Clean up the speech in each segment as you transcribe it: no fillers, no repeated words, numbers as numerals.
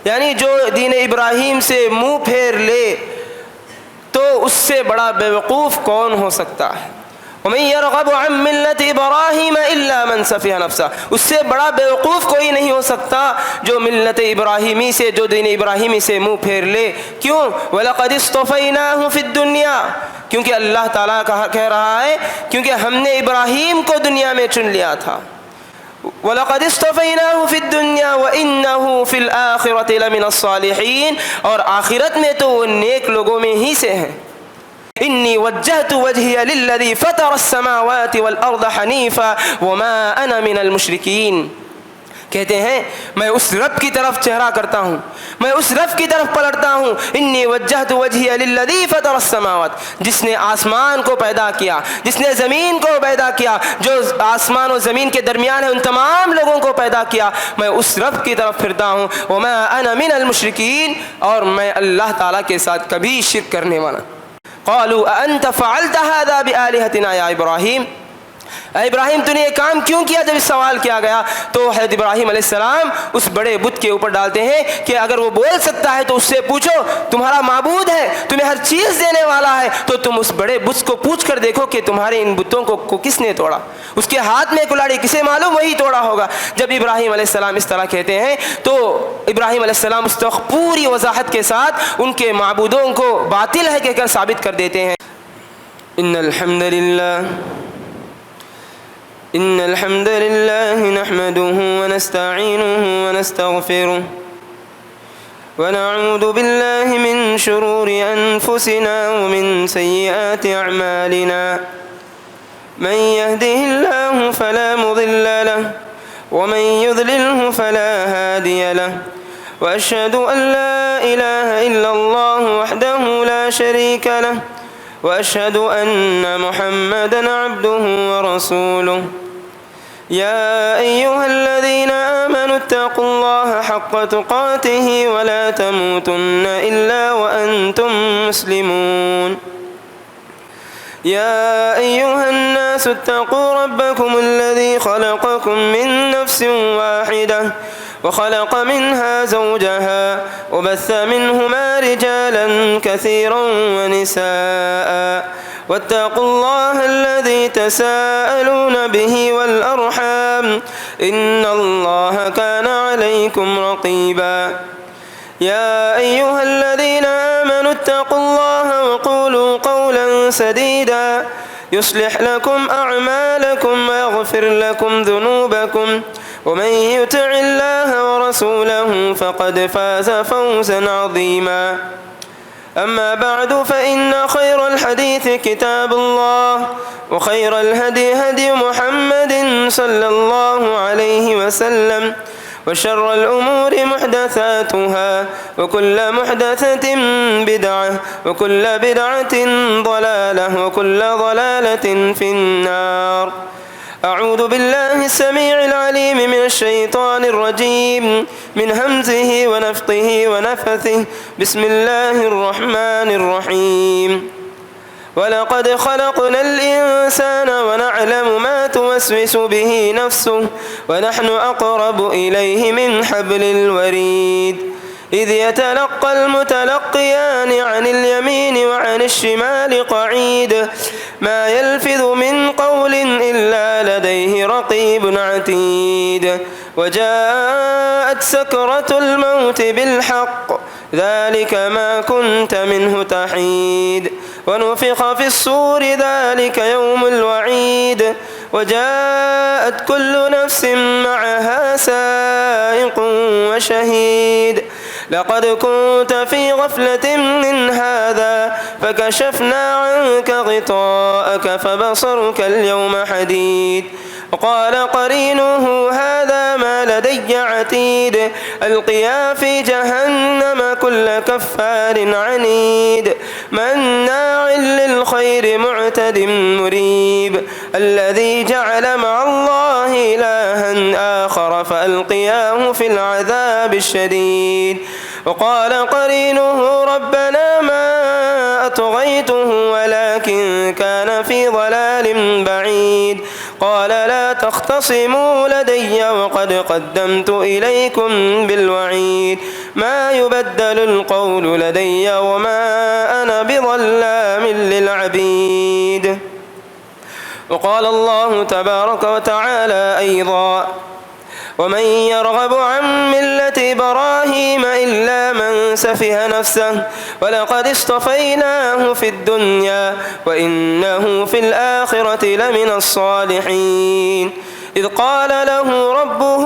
یعنی جو دین ابراہیم سے منہ پھیر لے تو اس سے بڑا بیوقوف کون ہو سکتا ہے؟ وَمَن يَرْغَبُ عَن مِّلَّةِ إِبْرَاهِيمَ إِلَّا مَن سَفِهَ نَفْسَهُ، اس سے بڑا بیوقوف کوئی نہیں ہو سکتا جو ملت ابراہیمی سے، جو دین ابراہیمی سے منہ پھیر لے۔ کیوں؟ وَلَقَدِ اصْطَفَيْنَاهُ فِي الدُّنْيَا، کیونکہ اللہ تعالیٰ کہہ رہا ہے کیونکہ ہم نے ابراہیم کو دنیا میں چن لیا تھا۔ وَلَقَدِ اصْطَفَيْنَاهُ فِي الدُّنْيَا وَإِنَّهُ فِي الْآخِرَةِ لَمِنَ الصَّالِحِينَ، اور آخرت میں تو وہ نیک لوگوں میں ہی سے ہیں۔ انی وجہت وجہی للذی فطر السماوات والارض حنیفا وما انا من المشرکین، کہتے ہیں میں اس رب کی طرف چہرہ کرتا ہوں، میں اس رب کی طرف پلٹتا ہوں۔ انی وجہت وجہی للذی فطر السماوات، جس نے آسمان کو پیدا کیا، جس نے زمین کو پیدا کیا، جو آسمان و زمین کے درمیان ہے ان تمام لوگوں کو پیدا کیا، میں اس رب کی طرف پھرتا ہوں۔ وما انا من المشرکین، اور میں اللہ تعالیٰ کے ساتھ کبھی شرک کرنے والا۔ قالوا أأنت فعلت هذا بآلهتنا يا إبراهيم، اے ابراہیم تو نے یہ کام کیوں کیا؟ جب اس سوال کیا گیا تو حضرت ابراہیم علیہ السلام اس بڑے بت کے اوپر ڈالتے ہیں کہ اگر وہ بول سکتا ہے تو اس سے پوچھو، تمہارا معبود ہے، تمہیں ہر چیز دینے والا ہے، تو تم اس بڑے بت کو پوچھ کر دیکھو کہ تمہارے ان بتوں کو کس نے توڑا، اس کے ہاتھ میں کلاڑی کسے معلوم، وہی توڑا ہوگا۔ جب ابراہیم علیہ السلام اس طرح کہتے ہیں تو ابراہیم علیہ السلام اس وقت پوری وضاحت کے ساتھ ان کے معبودوں کو باطل ہے کہہ کر ثابت کر دیتے ہیں۔ إن الحمد لله نحمده ونستعينه ونستغفره ونعوذ بالله من شرور أنفسنا ومن سيئات أعمالنا، من يهده الله فلا مضل له ومن يضلله فلا هادي له، وأشهد أن لا إله إلا الله وحده لا شريك له، وأشهد أن محمدًا عبده ورسوله۔ يا أيها الذين آمنوا اتقوا الله حق تقاته ولا تموتن إلا وأنتم مسلمون۔ يا أيها الناس اتقوا ربكم الذي خلقكم من نفس واحدة وخلق منها زوجها وبث منهما رجالا كثيرا ونساء، واتقوا الله الذي تساءلون به والأرحام إن الله كان عليكم رقيبا۔ يا أيها الذين آمنوا اتقوا الله وقولوا قولا سديدا يصلح لكم أعمالكم ويغفر لكم ذنوبكم، ومن يطع الله ورسوله فقد فاز فوزا عظيما۔ أما بعد فإن خير الحديث كتاب الله، وخير الهدي هدي محمد صلى الله عليه وسلم، وشر الأمور محدثاتها، وكل محدثة بدعة، وكل بدعة ضلالة، وكل ضلالة في النار۔ أعوذ بالله السميع العليم من الشيطان الرجيم، من همزه ونفثه ونفثه، بسم الله الرحمن الرحيم۔ وَلَقَدْ خَلَقْنَا الْإِنسَانَ وَنَعْلَمُ مَا تُوَسْوِسُ بِهِ نَفْسُهُ وَنَحْنُ أَقْرَبُ إِلَيْهِ مِنْ حَبْلِ الْوَرِيدِ إِذْ يَتَلَقَّى الْمُتَلَقِّيَانِ عَنِ الْيَمِينِ وَعَنِ الشِّمَالِ قَعِيدٌ مَا يَلْفِظُ مِنْ قَوْلٍ إِلَّا لَدَيْهِ رَقِيبٌ عَتِيدٌ وَجَاءَتْ سَكْرَةُ الْمَوْتِ بِالْحَقِّ ذلك ما كنت منه تحيد ونفخ في الصور ذلك يوم الوعيد وجاءت كل نفس معها سائق وشهيد لقد كنت في غفلة من هذا فكشفنا عنك غطاءك فبصرك اليوم حديد وقال قرينه هذا ما لدي عتيد ألقيا في جهنم كل كفار عنيد مناع للخير معتد مريب الذي جعل مع الله إلها آخر فألقياه في العذاب الشديد وقال قرينه ربنا ما أطغيته ولكن كان في ضلال بعيد قال لا تختصموا تختصموا لدي وقد قدمت إليكم بالوعيد ما يبدل القول لدي وما أنا بظلام للعبيد. وقال الله تبارك وتعالى أيضا: ومن يرغب عن ملة إبراهيم إلا من سفه نفسه ولقد اصطفيناه في الدنيا وإنه في الآخرة لمن الصالحين. إذ قال له ربه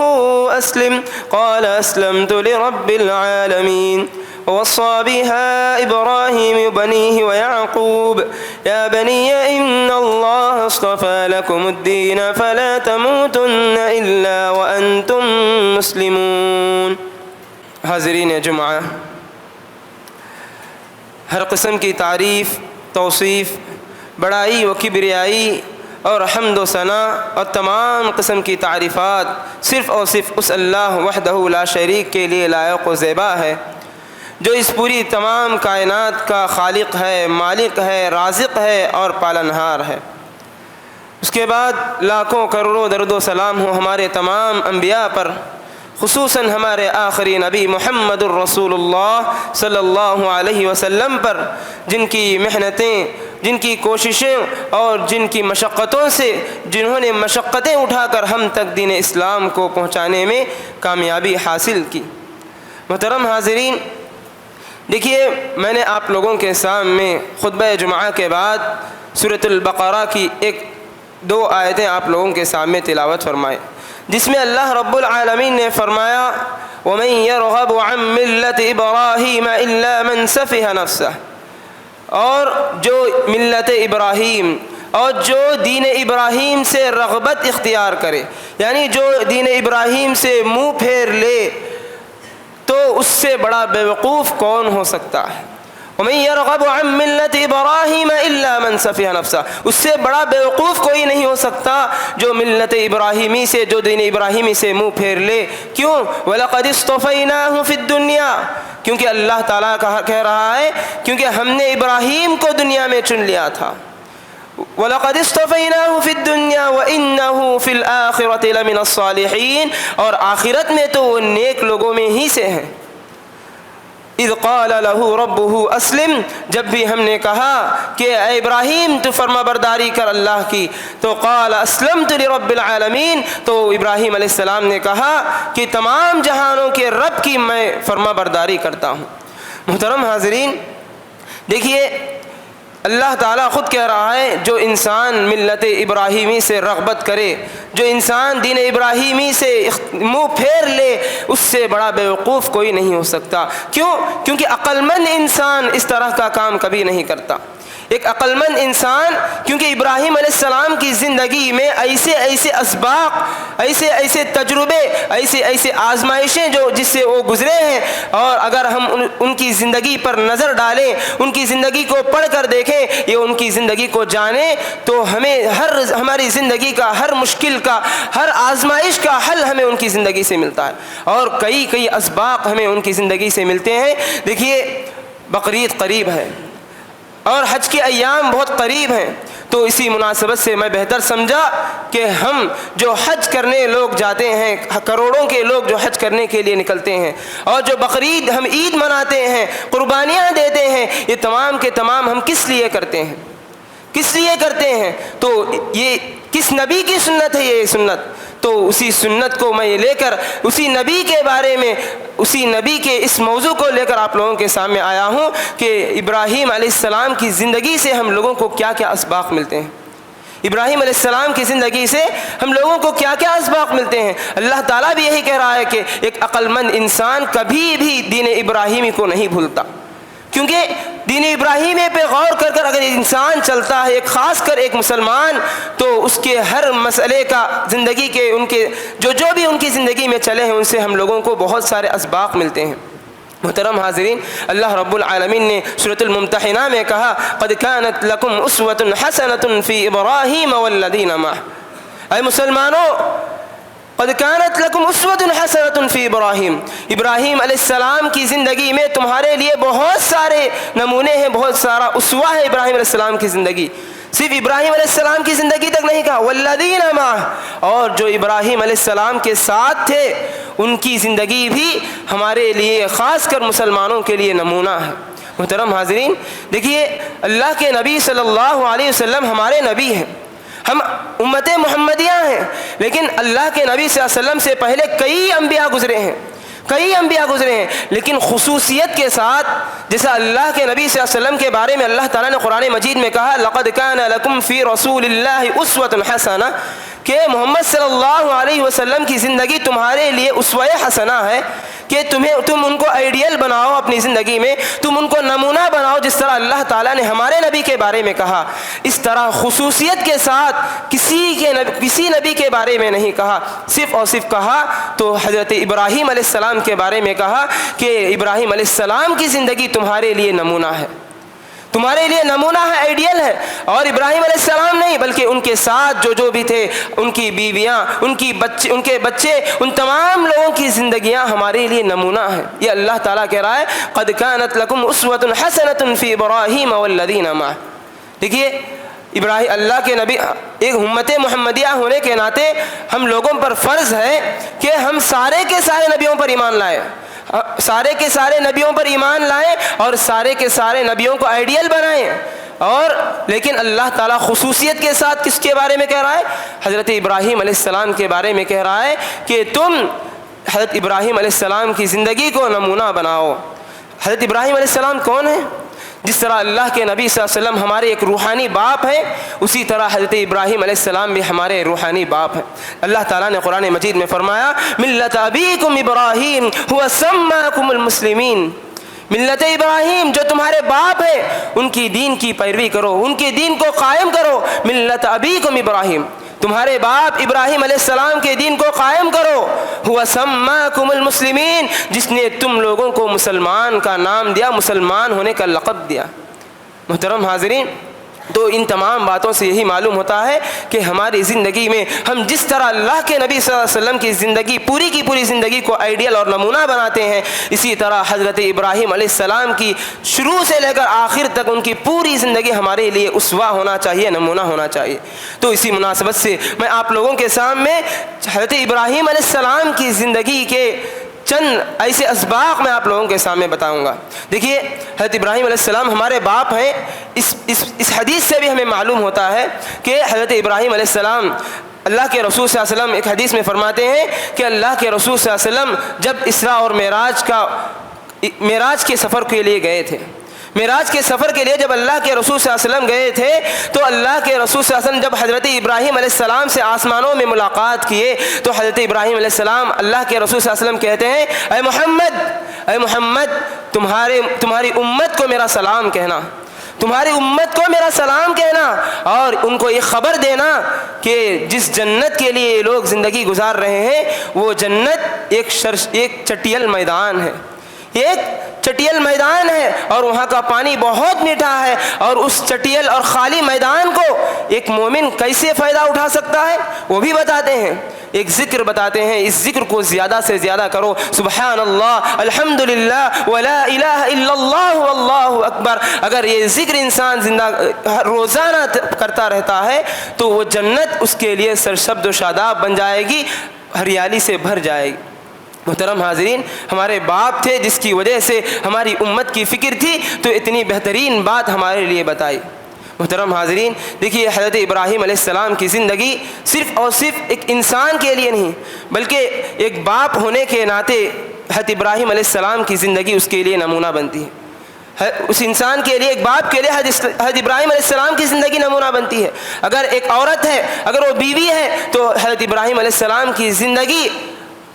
أسلم قال أسلمت لرب العالمين. ووصى بها إبراهيم بنيه ويعقوب يا بني إن الله اصطفى لكم الدين فلا تموتن إلا وأنتم مسلمون. حاضرین جمعہ، ہر قسم کی تعریف، توصیف، بڑائی و کبریائی اور حمد و ثنا اور تمام قسم کی تعریفات صرف اور صرف اس اللہ وحدہ لا شریک کے لیے لائق و زیبا ہے جو اس پوری تمام کائنات کا خالق ہے، مالک ہے، رازق ہے اور پالنہار ہے۔ اس کے بعد لاکھوں کروڑوں درود و سلام ہو ہمارے تمام انبیاء پر، خصوصاً ہمارے آخری نبی محمد الرسول اللہ صلی اللہ علیہ وسلم پر، جن کی محنتیں، جن کی کوششیں اور جن کی مشقتوں سے، جنہوں نے مشقتیں اٹھا کر ہم تک دین اسلام کو پہنچانے میں کامیابی حاصل کی۔ محترم حاضرین، دیکھیے، میں نے آپ لوگوں کے سامنے خطبہ جمعہ کے بعد سورۃ البقرہ کی دو آیتیں آپ لوگوں کے سامنے تلاوت فرمائے، جس میں اللہ رب العالمین نے فرمایا: وَمَن يَرْغَبُ عَن مِّلَّةِ إِبْرَاهِيمَ إِلَّا مَن سَفِهَ نَفْسَهُ، اور جو ملت ابراہیم اور جو دین ابراہیم سے رغبت اختیار کرے، یعنی جو دین ابراہیم سے منہ پھیر لے، تو اس سے بڑا بیوقوف کون ہو سکتا ہے؟ وَمَن يَرْغَبُ عَن مِّلَّةِ إِبْرَاهِيمَ إِلَّا مَن سَفِهَ نَفْسَهُ، اس سے بڑا بیوقوف کوئی نہیں ہو سکتا جو ملت ابراہیمی سے، جو دین ابراہیمی سے منہ پھیر لے۔ کیوں؟ وَلَقَدِ اصْطَفَيْنَاهُ فِي الدُّنْيَا، کیونکہ اللہ تعالیٰ کہہ رہا ہے کیونکہ ہم نے ابراہیم کو دنیا میں چن لیا تھا۔ وَلَقَدِ اصْطَفَيْنَاهُ فِي الدُّنْيَا وَإِنَّهُ فِي الْآخِرَةِ لَمِنَ الصَّالِحِينَ، اور آخرت میں تو وہ نیک لوگوں میں ہی سے ہیں۔ اذ قال له ربه اسلم، جب بھی ہم نے کہا کہ اے ابراہیم تو فرما برداری کر اللہ کی، تو قال اسلمت لرب العالمین، تو ابراہیم علیہ السلام نے کہا کہ تمام جہانوں کے رب کی میں فرما برداری کرتا ہوں۔ محترم حاضرین، دیکھیے، اللہ تعالیٰ خود کہہ رہا ہے جو انسان ملت ابراہیمی سے رغبت کرے، جو انسان دین ابراہیمی سے منہ پھیر لے، اس سے بڑا بیوقوف کوئی نہیں ہو سکتا۔ کیوں؟ کیونکہ عقل مند انسان اس طرح کا کام کبھی نہیں کرتا۔ ایک عقل مند انسان، کیونکہ ابراہیم علیہ السلام کی زندگی میں ایسے اسباق، ایسے تجربے، ایسے آزمائشیں جس سے وہ گزرے ہیں، اور اگر ہم ان کی زندگی پر نظر ڈالیں، ان کی زندگی کو پڑھ کر دیکھیں یا ان کی زندگی کو جانیں، تو ہمیں ہماری زندگی کا ہر مشکل کا، ہر آزمائش کا حل ہمیں ان کی زندگی سے ملتا ہے، اور کئی اسباق ہمیں ان کی زندگی سے ملتے ہیں۔ دیکھیے، بقرعید قریب ہے اور حج کے ایام بہت قریب ہیں، تو اسی مناسبت سے میں بہتر سمجھا کہ ہم جو حج کرنے لوگ جاتے ہیں، کروڑوں کے لوگ جو حج کرنے کے لیے نکلتے ہیں، اور جو بقرعید ہم عید مناتے ہیں، قربانیاں دیتے ہیں، یہ تمام کے تمام ہم کس لیے کرتے ہیں؟ کس لیے کرتے ہیں؟ تو یہ کس نبی کی سنت ہے؟ یہ سنت تو اسی سنت کو میں لے کر، اسی نبی کے بارے میں، اسی نبی کے اس موضوع کو لے کر آپ لوگوں کے سامنے آیا ہوں کہ ابراہیم علیہ السلام کی زندگی سے ہم لوگوں کو کیا کیا اسباق ملتے ہیں، ابراہیم علیہ السلام کی زندگی سے ہم لوگوں کو کیا کیا اسباق ملتے ہیں۔ اللہ تعالیٰ بھی یہی کہہ رہا ہے کہ ایک عقل مند انسان کبھی بھی دین ابراہیمی کو نہیں بھولتا، کیونکہ دین ابراہیمی پہ غور کر کر اگر انسان چلتا ہے، خاص کر ایک مسلمان، تو اس کے ہر مسئلے کا، زندگی کے ان کے جو بھی ان کی زندگی میں چلے ہیں، ان سے ہم لوگوں کو بہت سارے اسباق ملتے ہیں۔ محترم حاضرین، اللہ رب العالمین نے سورۃ الممتحنہ میں کہا: قد كانت لكم اسوة حسنة في ابراہیم والذین معه، اے مسلمانوں، قد كانت لكم اسوة حسنة في ابراہیم، ابراہیم علیہ السلام کی زندگی میں تمہارے لیے بہت سارے نمونے ہیں، بہت سارا اسوہ ہے ابراہیم علیہ السلام کی زندگی۔ صرف ابراہیم علیہ السلام کی زندگی تک نہیں کہا، والذین معہ، اور جو ابراہیم علیہ السلام کے ساتھ تھے ان کی زندگی بھی ہمارے لیے، خاص کر مسلمانوں کے لیے نمونہ ہے۔ محترم حاضرین، دیکھیے اللہ کے نبی صلی اللہ علیہ وسلم ہمارے نبی ہیں، ہم امت محمدیہ ہیں، لیکن اللہ کے نبی صلی اللہ علیہ وسلم سے پہلے کئی انبیاء گزرے ہیں، لیکن خصوصیت کے ساتھ، جیسا اللہ کے نبی صلی اللہ علیہ وسلم کے بارے میں اللہ تعالیٰ نے قرآن مجید میں کہا لَقَدْ كَانَ لَكُمْ فِي رَسُولِ اللَّهِ أُسْوَةٌ حَسَنَةٌ، کہ محمد صلی اللہ علیہ وسلم کی زندگی تمہارے لیے اسوہ حسنہ ہے، کہ تم ان کو آئیڈیل بناؤ اپنی زندگی میں، تم ان کو نمونہ بناؤ، جس طرح اللہ تعالیٰ نے ہمارے نبی کے بارے میں کہا، اس طرح خصوصیت کے ساتھ کسی نبی کے بارے میں نہیں کہا، صرف اور صرف کہا تو حضرت ابراہیم علیہ السلام کے بارے میں کہا کہ ابراہیم علیہ السلام کی زندگی تمہارے لیے نمونہ ہے، تمہارے لیے نمونہ ہے، آئیڈیل ہے۔ اور ابراہیم علیہ السلام نہیں بلکہ ان کے ساتھ جو بھی تھے، ان کی بیویاں، ان کے بچے، ان تمام لوگوں کی زندگیاں ہمارے لیے نمونہ ہیں۔ یہ اللہ تعالیٰ کہہ رہا ہے قد كانت لكم اسوة حسنة في ابراہیم والذین معہ۔ دیکھیے ابراہیم، اللہ کے نبی، ایک امت محمدیہ ہونے کے ناطے ہم لوگوں پر فرض ہے کہ ہم سارے کے سارے نبیوں پر ایمان لائیں، سارے کے سارے نبیوں پر ایمان لائیں اور سارے کے سارے نبیوں کو آئیڈیل بنائیں۔ اور لیکن اللہ تعالیٰ خصوصیت کے ساتھ کس کے بارے میں کہہ رہا ہے؟ حضرت ابراہیم علیہ السلام کے بارے میں کہہ رہا ہے کہ تم حضرت ابراہیم علیہ السلام کی زندگی کو نمونہ بناؤ۔ حضرت ابراہیم علیہ السلام کون ہیں؟ جس طرح اللہ کے نبی صلی اللہ علیہ وسلم ہمارے ایک روحانی باپ ہیں، اسی طرح حضرت ابراہیم علیہ السلام بھی ہمارے روحانی باپ ہیں۔ اللہ تعالیٰ نے قرآن مجید میں فرمایا ملت ابیکم ابراہیم هو سماکم المسلمین، ملت ابراہیم جو تمہارے باپ ہیں ان کی دین کی پیروی کرو، ان کے دین کو قائم کرو۔ ملت ابیکم ابراہیم، تمہارے باپ ابراہیم علیہ السلام کے دین کو قائم کرو۔ هو سماکم المسلمین، جس نے تم لوگوں کو مسلمان کا نام دیا، مسلمان ہونے کا لقب دیا۔ محترم حاضرین، تو ان تمام باتوں سے یہی معلوم ہوتا ہے کہ ہماری زندگی میں ہم جس طرح اللہ کے نبی صلی اللہ علیہ وسلم کی زندگی، پوری کی پوری زندگی کو آئیڈیل اور نمونہ بناتے ہیں، اسی طرح حضرت ابراہیم علیہ السلام کی شروع سے لے کر آخر تک ان کی پوری زندگی ہمارے لیے اسوہ ہونا چاہیے، نمونہ ہونا چاہیے۔ تو اسی مناسبت سے میں آپ لوگوں کے سامنے حضرت ابراہیم علیہ السلام کی زندگی کے چند ایسے اسباق میں آپ لوگوں کے سامنے بتاؤں گا۔ دیکھیے حضرت ابراہیم علیہ السلام ہمارے باپ ہیں، اس حدیث سے بھی ہمیں معلوم ہوتا ہے کہ حضرت ابراہیم علیہ السلام، اللہ کے رسول صلی اللہ علیہ وسلم ایک حدیث میں فرماتے ہیں کہ اللہ کے رسول صلی اللہ علیہ وسلم جب اسراء اور معراج کے سفر کے لیے گئے تھے، معراج کے سفر کے لیے جب اللہ کے رسول صلی اللہ علیہ وسلم گئے تھے تو اللہ کے رسول صلی اللہ علیہ وسلم جب حضرت ابراہیم علیہ السلام سے آسمانوں میں ملاقات کیے تو حضرت ابراہیم علیہ السلام اللہ کے رسول صلی اللہ علیہ وسلم کہتے ہیں اے محمد تمہاری امت کو میرا سلام کہنا، تمہاری امت کو میرا سلام کہنا، اور ان کو یہ خبر دینا کہ جس جنت کے لیے یہ لوگ زندگی گزار رہے ہیں وہ جنت ایک چٹیل میدان ہے، ایک چٹیل میدان ہے، اور وہاں کا پانی بہت میٹھا ہے، اور اس چٹیل اور خالی میدان کو ایک مومن کیسے فائدہ اٹھا سکتا ہے وہ بھی بتاتے ہیں، ایک ذکر بتاتے ہیں، اس ذکر کو زیادہ سے زیادہ کرو، سبحان اللہ، الحمدللہ، ولا الہ الا اللہ واللہ اکبر۔ اگر یہ ذکر انسان روزانہ کرتا رہتا ہے تو وہ جنت اس کے لیے سرسبز و شاداب بن جائے گی، ہریالی سے بھر جائے گی۔ محترم حاضرین، ہمارے باپ تھے جس کی وجہ سے ہماری امت کی فکر تھی تو اتنی بہترین بات ہمارے لیے بتائی۔ محترم حاضرین، دیکھیے حضرت ابراہیم علیہ السلام کی زندگی صرف اور صرف ایک انسان کے لیے نہیں بلکہ ایک باپ ہونے کے ناطے حضرت ابراہیم علیہ السلام کی زندگی اس کے لیے نمونہ بنتی ہے۔ اس انسان کے لیے، ایک باپ کے لیے حضرت ابراہیم علیہ السلام کی زندگی نمونہ بنتی ہے۔ اگر ایک عورت ہے، اگر وہ بیوی ہے تو حضرت ابراہیم علیہ السلام کی زندگی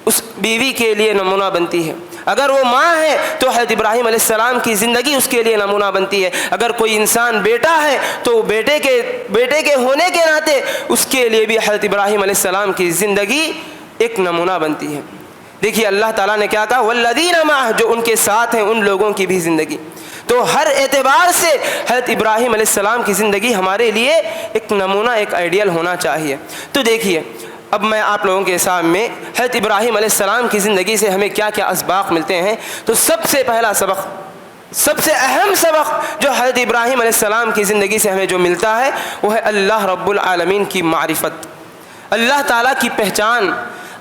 اس بیوی کے لیے نمونہ بنتی ہے۔ اگر وہ ماں ہے تو حضرت ابراہیم علیہ السلام کی زندگی اس کے لیے نمونہ بنتی ہے۔ اگر کوئی انسان بیٹا ہے تو بیٹے کے ہونے کے ناطے اس کے لیے بھی حضرت ابراہیم علیہ السلام کی زندگی ایک نمونہ بنتی ہے۔ دیکھیے اللہ تعالیٰ نے کیا کہا، والذین معہ، جو ان کے ساتھ ہیں ان لوگوں کی بھی زندگی۔ تو ہر اعتبار سے حضرت ابراہیم علیہ السلام کی زندگی ہمارے لیے ایک نمونہ، ایک آئیڈیل ہونا چاہیے۔ تو دیکھیے اب میں آپ لوگوں کے سامنے حضرت ابراہیم علیہ السلام کی زندگی سے ہمیں کیا کیا اسباق ملتے ہیں۔ تو سب سے پہلا سبق سب سے اہم سبق جو حضرت ابراہیم علیہ السلام کی زندگی سے ہمیں جو ملتا ہے وہ ہے اللہ رب العالمین کی معرفت، اللہ تعالیٰ کی پہچان،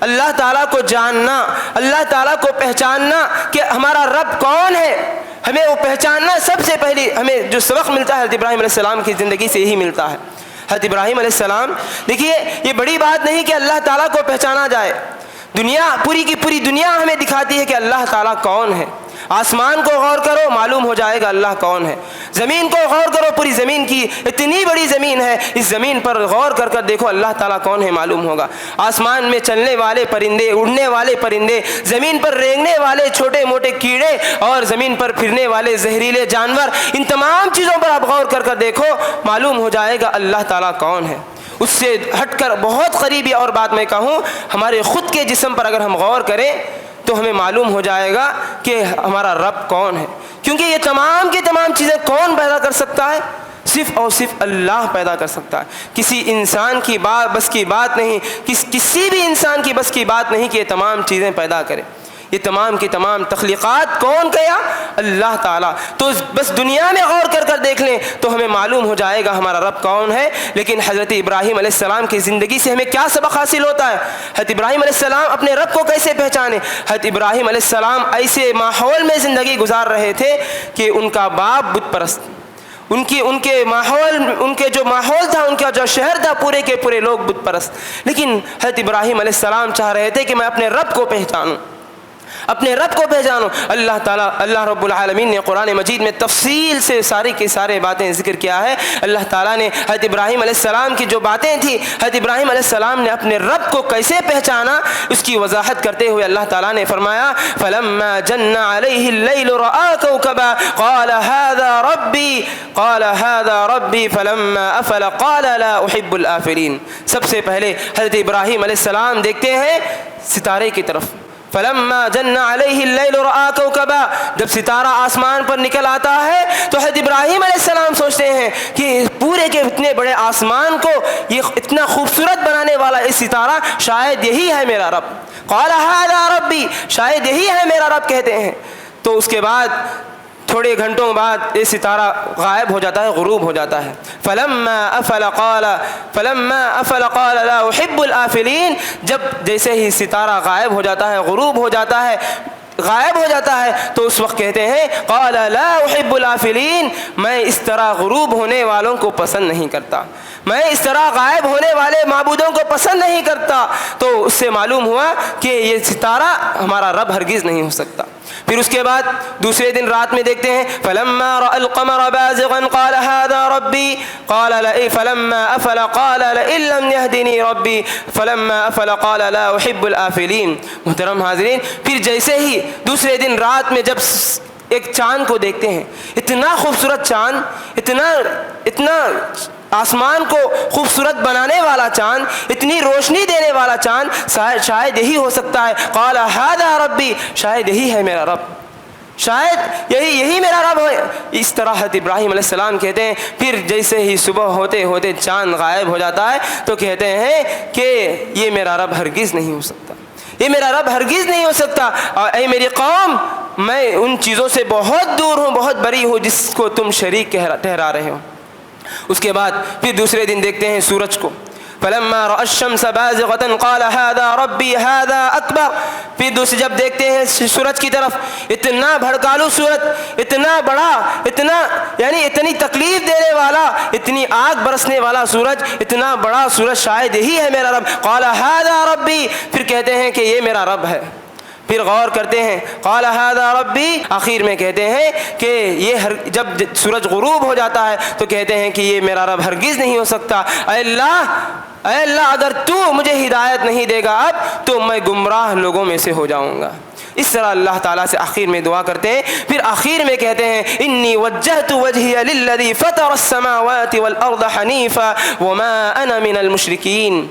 اللہ تعالیٰ کو جاننا، اللہ تعالیٰ کو پہچاننا کہ ہمارا رب کون ہے، ہمیں وہ پہچاننا سب سے پہلی ہمیں جو سبق ملتا ہے حضرت ابراہیم علیہ السلام کی زندگی سے یہی ملتا ہے۔ حضرت ابراہیم علیہ السلام، دیکھیے یہ بڑی بات نہیں کہ اللہ تعالیٰ کو پہچانا جائے، دنیا پوری کی پوری دنیا ہمیں دکھاتی ہے کہ اللہ تعالیٰ کون ہے۔ آسمان کو غور کرو معلوم ہو جائے گا اللہ کون ہے، زمین کو غور کرو، پوری زمین کی اتنی بڑی زمین ہے، اس زمین پر غور کر کر دیکھو اللہ تعالیٰ کون ہے معلوم ہوگا۔ آسمان میں چلنے والے پرندے، اڑنے والے پرندے، زمین پر رینگنے والے چھوٹے موٹے کیڑے اور زمین پر پھرنے والے زہریلے جانور، ان تمام چیزوں پر آپ غور کر کر دیکھو معلوم ہو جائے گا اللہ تعالیٰ کون ہے۔ اس سے ہٹ کر بہت قریبی اور بات میں کہوں، ہمارے خود کے جسم پر اگر ہم غور کریں تو ہمیں معلوم ہو جائے گا کہ ہمارا رب کون ہے، کیونکہ یہ تمام کی تمام چیزیں کون پیدا کر سکتا ہے؟ صرف اور صرف اللہ پیدا کر سکتا ہے۔ کسی انسان کی بس کی بات نہیں، کسی بھی انسان کی بس کی بات نہیں کہ یہ تمام چیزیں پیدا کرے۔ یہ تمام کی تمام تخلیقات کون کیا؟ اللہ تعالیٰ۔ تو بس دنیا میں غور کر کر دیکھ لیں تو ہمیں معلوم ہو جائے گا ہمارا رب کون ہے۔ لیکن حضرت ابراہیم علیہ السلام کی زندگی سے ہمیں کیا سبق حاصل ہوتا ہے؟ حضرت ابراہیم علیہ السلام اپنے رب کو کیسے پہچانے؟ حضرت ابراہیم علیہ السلام ایسے ماحول میں زندگی گزار رہے تھے کہ ان کا باپ بت پرست، ان کے جو ماحول تھا، ان کا جو شہر تھا، پورے کے پورے لوگ بت پرست۔ لیکن حضرت ابراہیم علیہ السلام چاہ رہے تھے کہ میں اپنے رب کو پہچانوں، اپنے رب کو پہچانو۔ اللہ تعالیٰ، اللہ رب العالمین نے قرآن مجید میں تفصیل سے ساری کی سارے باتیں ذکر کیا ہے۔ اللہ تعالیٰ نے حضرت ابراہیم علیہ السلام کی جو باتیں تھیں، حضرت ابراہیم علیہ السلام نے اپنے رب کو کیسے پہچانا، اس کی وضاحت کرتے ہوئے اللہ تعالیٰ نے فرمایا فَلَمَّا جَنَّ عَلَيْهِ اللَّيْلُ رَأَىٰ كَوْكَبًا قَالَ هَٰذَا رَبِّي فَلَمَّا أَفَلَ قَالَ لَا أُحِبُّ الْآفِلِينَ۔ سب سے پہلے حضرت ابراہیم علیہ السلام دیکھتے ہیں ستارے کی طرف۔ فلما جن علیہ اللیل رآ کوکبا، جب ستارہ آسمان پر نکل آتا ہے تو حضرت ابراہیم علیہ السلام سوچتے ہیں کہ پورے کے اتنے بڑے آسمان کو یہ اتنا خوبصورت بنانے والا یہ ستارہ، شاید یہی ہے میرا رب۔ قال ھذا ربی، شاید یہی ہے میرا رب کہتے ہیں۔ تو اس کے بعد تھوڑے گھنٹوں بعد یہ ستارہ غائب ہو جاتا ہے، غروب ہو جاتا ہے۔ فلما افل قال لا احب الآفلین، جب جیسے ہی ستارہ غائب ہو جاتا ہے، غروب ہو جاتا ہے، غائب ہو جاتا ہے، تو اس وقت کہتے ہیں قال لا احب الآفلین، میں اس طرح غروب ہونے والوں کو پسند نہیں کرتا، میں اس طرح غائب ہونے والے معبودوں کو پسند نہیں کرتا۔ تو اس سے معلوم ہوا کہ یہ ستارہ ہمارا رب ہرگز نہیں ہو سکتا۔ پھر اس کے بعد دوسرے دن رات میں دیکھتے ہیں فلما رأى القمر بازغا قال هذا ربي قال فلما أفل قال لئن لم يهدني ربي فلما أفل قال لا أحب الآفلين۔ محترم حاضرین، پھر جیسے ہی دوسرے دن رات میں جب ایک چاند کو دیکھتے ہیں، اتنا خوبصورت چاند، اتنا آسمان کو خوبصورت بنانے والا چاند، اتنی روشنی دینے والا چاند، شاید یہی ہو سکتا ہے۔ قال ھذا ربی، شاید یہی ہے میرا رب، شاید یہی میرا رب ہے۔ اس طرح حضرت ابراہیم علیہ السلام کہتے ہیں۔ پھر جیسے ہی صبح ہوتے ہوتے چاند غائب ہو جاتا ہے تو کہتے ہیں کہ یہ میرا رب ہرگز نہیں ہو سکتا، یہ میرا رب ہرگز نہیں ہو سکتا، اور اے میری قوم، میں ان چیزوں سے بہت دور ہوں، بہت بری ہوں جس کو تم شریک ٹھہرا رہے ہو۔ اس کے بعد پھر دوسرے دن دیکھتے ہیں سورج کو، فلما رأى الشمس بازغة قال هذا ربي هذا اکبر۔ پھر دوسرے جب دیکھتے ہیں سورج کی طرف، اتنا بھڑکالو سورج، اتنا بڑا، اتنی تکلیف دینے والا، اتنی آگ برسنے والا سورج، اتنا بڑا سورج، شاید یہی ہے میرا رب۔ قال هذا ربي، پھر کہتے ہیں کہ یہ میرا رب ہے۔ پھر غور کرتے ہیں قال ھذا ربی، آخر میں کہتے ہیں کہ جب سورج غروب ہو جاتا ہے تو کہتے ہیں کہ یہ میرا رب ہرگز نہیں ہو سکتا۔ اے اللہ اگر تو مجھے ہدایت نہیں دے گا اب تو میں گمراہ لوگوں میں سے ہو جاؤں گا۔ اس طرح اللہ تعالیٰ سے آخر میں دعا کرتے ہیں۔ پھر آخر میں کہتے ہیں انی وجہت وجہی للذی فطر السماوات والارض حنیفا وما انا من المشرکین۔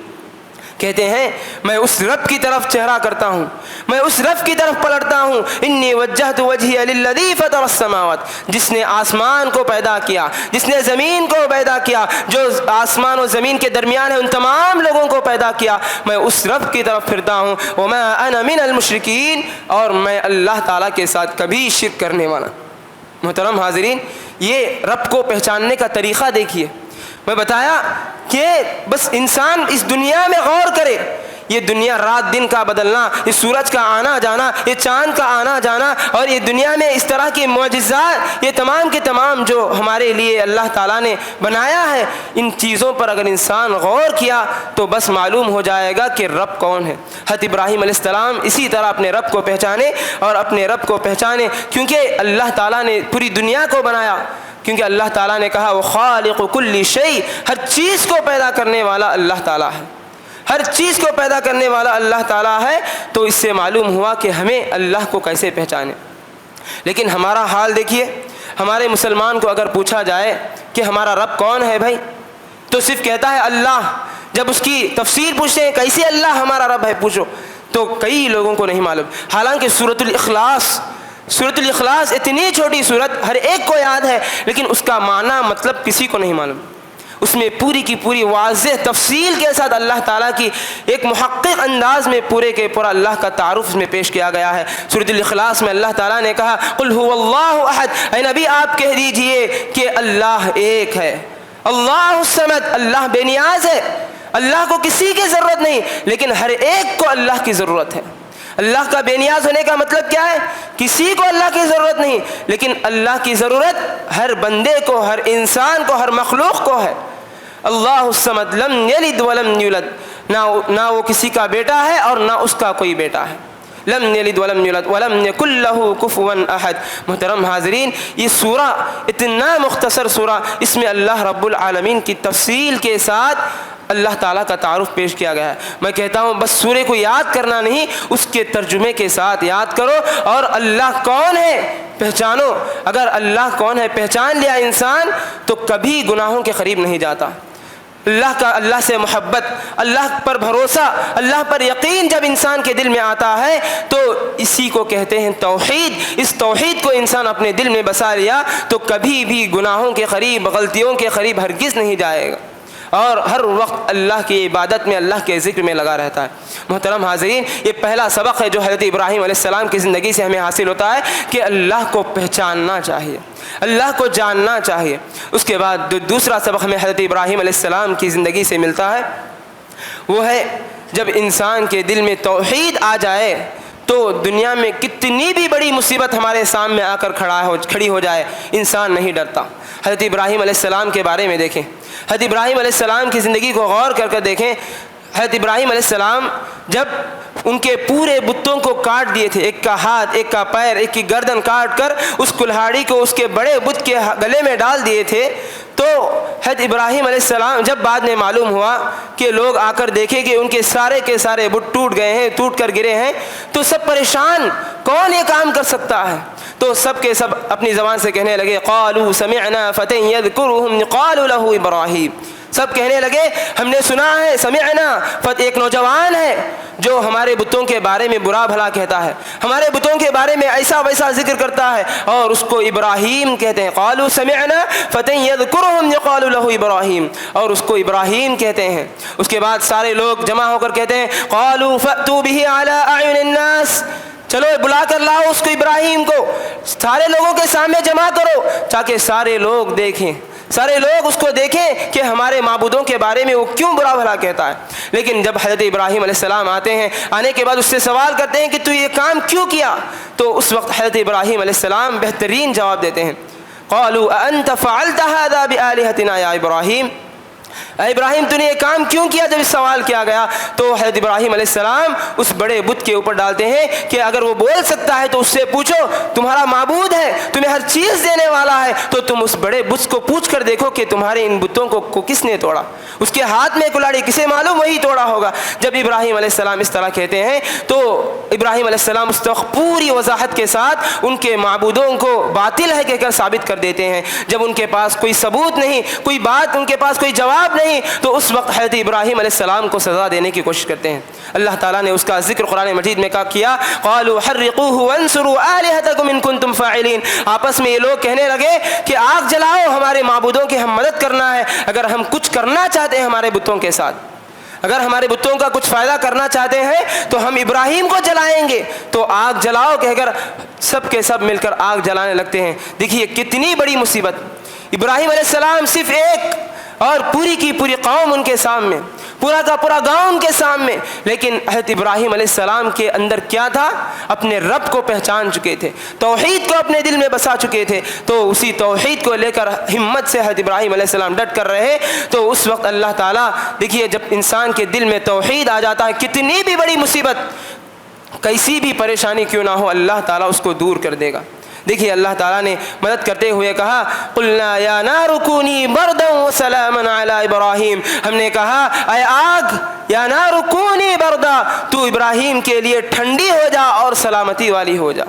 کہتے ہیں میں اس رب کی طرف چہرہ کرتا ہوں، میں اس رب کی طرف پلٹتا ہوں۔ انی وجہت وجہی للذی فطر السماوات، جس نے آسمان کو پیدا کیا، جس نے زمین کو پیدا کیا، جو آسمان و زمین کے درمیان ہے ان تمام لوگوں کو پیدا کیا، میں اس رب کی طرف پھرتا ہوں۔ وما انا من المشرکین، اور میں اللہ تعالیٰ کے ساتھ کبھی شرک کرنے والا۔ محترم حاضرین، یہ رب کو پہچاننے کا طریقہ دیکھیے. میں بتایا کہ بس انسان اس دنیا میں غور کرے، یہ دنیا رات دن کا بدلنا، یہ سورج کا آنا جانا، یہ چاند کا آنا جانا، اور یہ دنیا میں اس طرح کے معجزات، یہ تمام کے تمام جو ہمارے لیے اللہ تعالیٰ نے بنایا ہے، ان چیزوں پر اگر انسان غور کیا تو بس معلوم ہو جائے گا کہ رب کون ہے. حضرت ابراہیم علیہ السلام اسی طرح اپنے رب کو پہچانے، اور اپنے رب کو پہچانے کیونکہ اللہ تعالیٰ نے پوری دنیا کو بنایا. کیونکہ اللہ تعالیٰ نے کہا وہ خالق کل شیء، ہر چیز کو پیدا کرنے والا اللہ تعالیٰ ہے، ہر چیز کو پیدا کرنے والا اللہ تعالیٰ ہے. تو اس سے معلوم ہوا کہ ہمیں اللہ کو کیسے پہچانے. لیکن ہمارا حال دیکھیے، ہمارے مسلمان کو اگر پوچھا جائے کہ ہمارا رب کون ہے بھائی، تو صرف کہتا ہے اللہ. جب اس کی تفسیر پوچھتے ہیں کیسے اللہ ہمارا رب ہے پوچھو، تو کئی لوگوں کو نہیں معلوم. حالانکہ سورۃ الاخلاص اتنی چھوٹی سورت ہر ایک کو یاد ہے، لیکن اس کا معنی مطلب کسی کو نہیں معلوم. اس میں پوری کی پوری واضح تفصیل کے ساتھ اللہ تعالیٰ کی ایک محقق انداز میں پورے کے پورا اللہ کا تعارف میں پیش کیا گیا ہے. سورۃ الاخلاص میں اللہ تعالیٰ نے کہا قل هو اللہ احد، اے نبی آپ کہہ دیجئے کہ اللہ ایک ہے. اللہ الصمد، اللہ بے نیاز ہے، اللہ کو کسی کی ضرورت نہیں، لیکن ہر ایک کو اللہ کی ضرورت ہے. اللہ کا بے نیاز ہونے کا مطلب کیا ہے؟ کسی کو اللہ کی ضرورت نہیں، لیکن اللہ کی ضرورت ہر بندے کو، ہر انسان کو، ہر مخلوق کو ہے. اللہ الصمد لم یلد ولم یولد، نہ وہ کسی کا بیٹا ہے اور نہ اس کا کوئی بیٹا ہے. لم یلد ولم یولد ولم یکن لہ کفوا احد. محترم حاضرین، یہ سورہ اتنا مختصر سورہ، اس میں اللہ رب العالمین کی تفصیل کے ساتھ اللہ تعالیٰ کا تعارف پیش کیا گیا ہے. میں کہتا ہوں بس سورہ کو یاد کرنا نہیں، اس کے ترجمے کے ساتھ یاد کرو اور اللہ کون ہے پہچانو. اگر اللہ کون ہے پہچان لیا انسان تو کبھی گناہوں کے قریب نہیں جاتا. اللہ سے محبت، اللہ پر بھروسہ، اللہ پر یقین جب انسان کے دل میں آتا ہے تو اسی کو کہتے ہیں توحید. اس توحید کو انسان اپنے دل میں بسا لیا تو کبھی بھی گناہوں کے قریب، غلطیوں کے قریب ہرگز نہیں جائے گا، اور ہر وقت اللہ کی عبادت میں، اللہ کے ذکر میں لگا رہتا ہے. محترم حاضرین، یہ پہلا سبق ہے جو حضرت ابراہیم علیہ السلام کی زندگی سے ہمیں حاصل ہوتا ہے کہ اللہ کو پہچاننا چاہیے، اللہ کو جاننا چاہیے. اس کے بعد دوسرا سبق ہمیں حضرت ابراہیم علیہ السلام کی زندگی سے ملتا ہے، وہ ہے جب انسان کے دل میں توحید آ جائے تو دنیا میں کتنی بھی بڑی مصیبت ہمارے سامنے آ کر کھڑی ہو جائے انسان نہیں ڈرتا. حضرت ابراہیم علیہ السلام کے بارے میں دیکھیں، حضرت ابراہیم علیہ السلام کی زندگی کو غور کر دیکھیں. حضرت ابراہیم علیہ السلام جب ان کے پورے بتوں کو کاٹ دیے تھے، ایک کا ہاتھ، ایک کا پیر، ایک کی گردن کاٹ کر اس کلہاڑی کو اس کے بڑے بت کے گلے میں ڈال دیے تھے، تو حضرت ابراہیم علیہ السلام جب بعد میں معلوم ہوا کہ لوگ آ کر دیکھیں کہ ان کے سارے بت ٹوٹ گئے ہیں، ٹوٹ کر گرے ہیں، تو سب پریشان، کون یہ کام کر سکتا ہے؟ تو سب کے سب اپنی زبان سے کہنے لگے قالوا سمعنا فتى يذكرهم قالوا له ابراہیم. سب کہنے لگے ہم نے سنا ہے، سمعنا، ایک نوجوان ہے جو ہمارے بتوں کے بارے میں برا بھلا کہتا ہے، ہمارے بتوں کے بارے میں ایسا ویسا ذکر کرتا ہے، اور اس کو ابراہیم کہتے ہیں. قالوا سمعنا فتى يذكرهم قالوا له ابراہیم، اور اس کو ابراہیم کہتے ہیں. اس کے بعد سارے لوگ جمع ہو کر کہتے ہیں قالوا فأتوا به على اعين الناس، چلو بلا کر لاؤ اس کو، ابراہیم کو سارے لوگوں کے سامنے جمع کرو تاکہ سارے لوگ دیکھیں، سارے لوگ اس کو دیکھیں کہ ہمارے معبودوں کے بارے میں وہ کیوں برا بھلا کہتا ہے. لیکن جب حضرت ابراہیم علیہ السلام آتے ہیں، آنے کے بعد اس سے سوال کرتے ہیں کہ تو یہ کام کیوں کیا، تو اس وقت حضرت ابراہیم علیہ السلام بہترین جواب دیتے ہیں. قالوا أأنت فعلت هذا بآلهتنا يا ابراہیم، اے ابراہیم تو نے یہ کام کیوں کیا؟ جب اس سوال کیا گیا تو حضرت ابراہیم علیہ السلام اس بڑے بت کے اوپر ڈالتے ہیں کہ اگر وہ بول سکتا ہے تو اس سے پوچھو، تمہارا معبود ہے، تمہیں ہر چیز دینے والا ہے، تو تم اس بڑے بت کو پوچھ کر دیکھو کہ تمہارے ان بتوں کو کس نے توڑا، اس کے ہاتھ میں کلاڑی کسے معلوم، وہی توڑا ہوگا. جب ابراہیم علیہ السلام اس طرح کہتے ہیں تو ابراہیم علیہ السلام اس وقت پوری وضاحت کے ساتھ ان کے معبودوں کو باطل ہے کہہ کر ثابت کر دیتے ہیں. جب ان کے پاس کوئی ثبوت نہیں، کوئی بات، ان کے پاس کوئی جواب نہیں، تو اس وقت حضرت ابراہیم علیہ السلام کو سزا دینے کی کوشش کرتے ہیں. اللہ تعالیٰ نے اس کا ذکر قرآن مجید میں کیا، قالوا حرقوه وانصروا آلهتكم ان كنتم فاعلین. آپس میں یہ لوگ کہنے لگے کہ آگ جلاؤ، ہمارے معبودوں کی ہم مدد کرنا ہے، اگر ہم کچھ کرنا چاہتے ہیں ہمارے بتوں کے ساتھ، اگر ہمارے بتوں کا کچھ فائدہ کرنا چاہتے ہیں تو ہم ابراہیم کو جلائیں گے، تو آگ جلاؤ کہہ کر سب کے سب مل کر آگ جلانے لگتے ہیں۔ دیکھیے کتنی بڑی مصیبت، ابراہیم علیہ السلام صرف ایک اور پوری کی پوری قوم ان کے سامنے، پورا کا پورا گاؤں ان کے سامنے، لیکن حضرت ابراہیم علیہ السلام کے اندر کیا تھا؟ اپنے رب کو پہچان چکے تھے، توحید کو اپنے دل میں بسا چکے تھے، تو اسی توحید کو لے کر ہمت سے حضرت ابراہیم علیہ السلام ڈٹ کر رہے۔ تو اس وقت اللہ تعالیٰ، دیکھیے جب انسان کے دل میں توحید آ جاتا ہے، کتنی بھی بڑی مصیبت، کیسی بھی پریشانی کیوں نہ ہو، اللہ تعالیٰ اس کو دور کر دے گا۔ دیکھیے اللہ تعالیٰ نے مدد کرتے ہوئے کہا قلنا یا نار کونی بردا وسلاما علی ابراہیم، ہم نے کہا اے آگ، یا نار کونی بردا، تو ابراہیم کے لیے ٹھنڈی ہو جا اور سلامتی والی ہو جا۔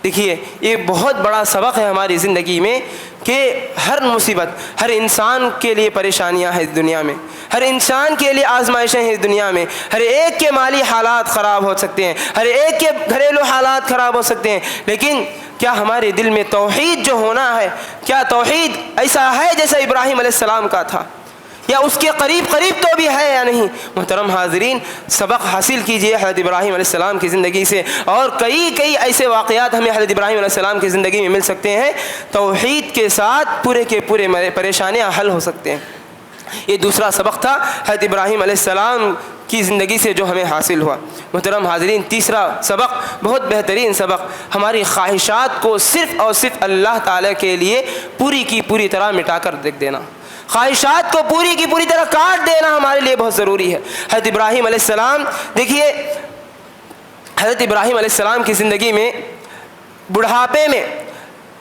دیکھیے یہ بہت بڑا سبق ہے ہماری زندگی میں کہ ہر مصیبت، ہر انسان کے لیے پریشانیاں ہیں اس دنیا میں، ہر انسان کے لیے آزمائشیں ہیں اس دنیا میں، ہر ایک کے مالی حالات خراب ہو سکتے ہیں، ہر ایک کے گھریلو حالات خراب ہو سکتے ہیں، لیکن کیا ہمارے دل میں توحید جو ہونا ہے، کیا توحید ایسا ہے جیسا ابراہیم علیہ السلام کا تھا، یا اس کے قریب قریب تو بھی ہے یا نہیں؟ محترم حاضرین، سبق حاصل کیجئے حضرت ابراہیم علیہ السلام کی زندگی سے، اور کئی ایسے واقعات ہمیں حضرت ابراہیم علیہ السلام کی زندگی میں مل سکتے ہیں، توحید کے ساتھ پورے کے پورے پریشانیاں حل ہو سکتے ہیں۔ یہ دوسرا سبق تھا حضرت ابراہیم علیہ السلام کی زندگی سے جو ہمیں حاصل ہوا۔ محترم حاضرین، تیسرا سبق، بہت بہترین سبق، ہماری خواہشات کو صرف اور صرف اللہ تعالیٰ کے لیے پوری کی پوری طرح مٹا کر رکھ دینا، خواہشات کو پوری کی پوری طرح کاٹ دینا ہمارے لیے بہت ضروری ہے۔ حضرت ابراہیم علیہ السلام، دیکھیے حضرت ابراہیم علیہ السلام کی زندگی میں بڑھاپے میں،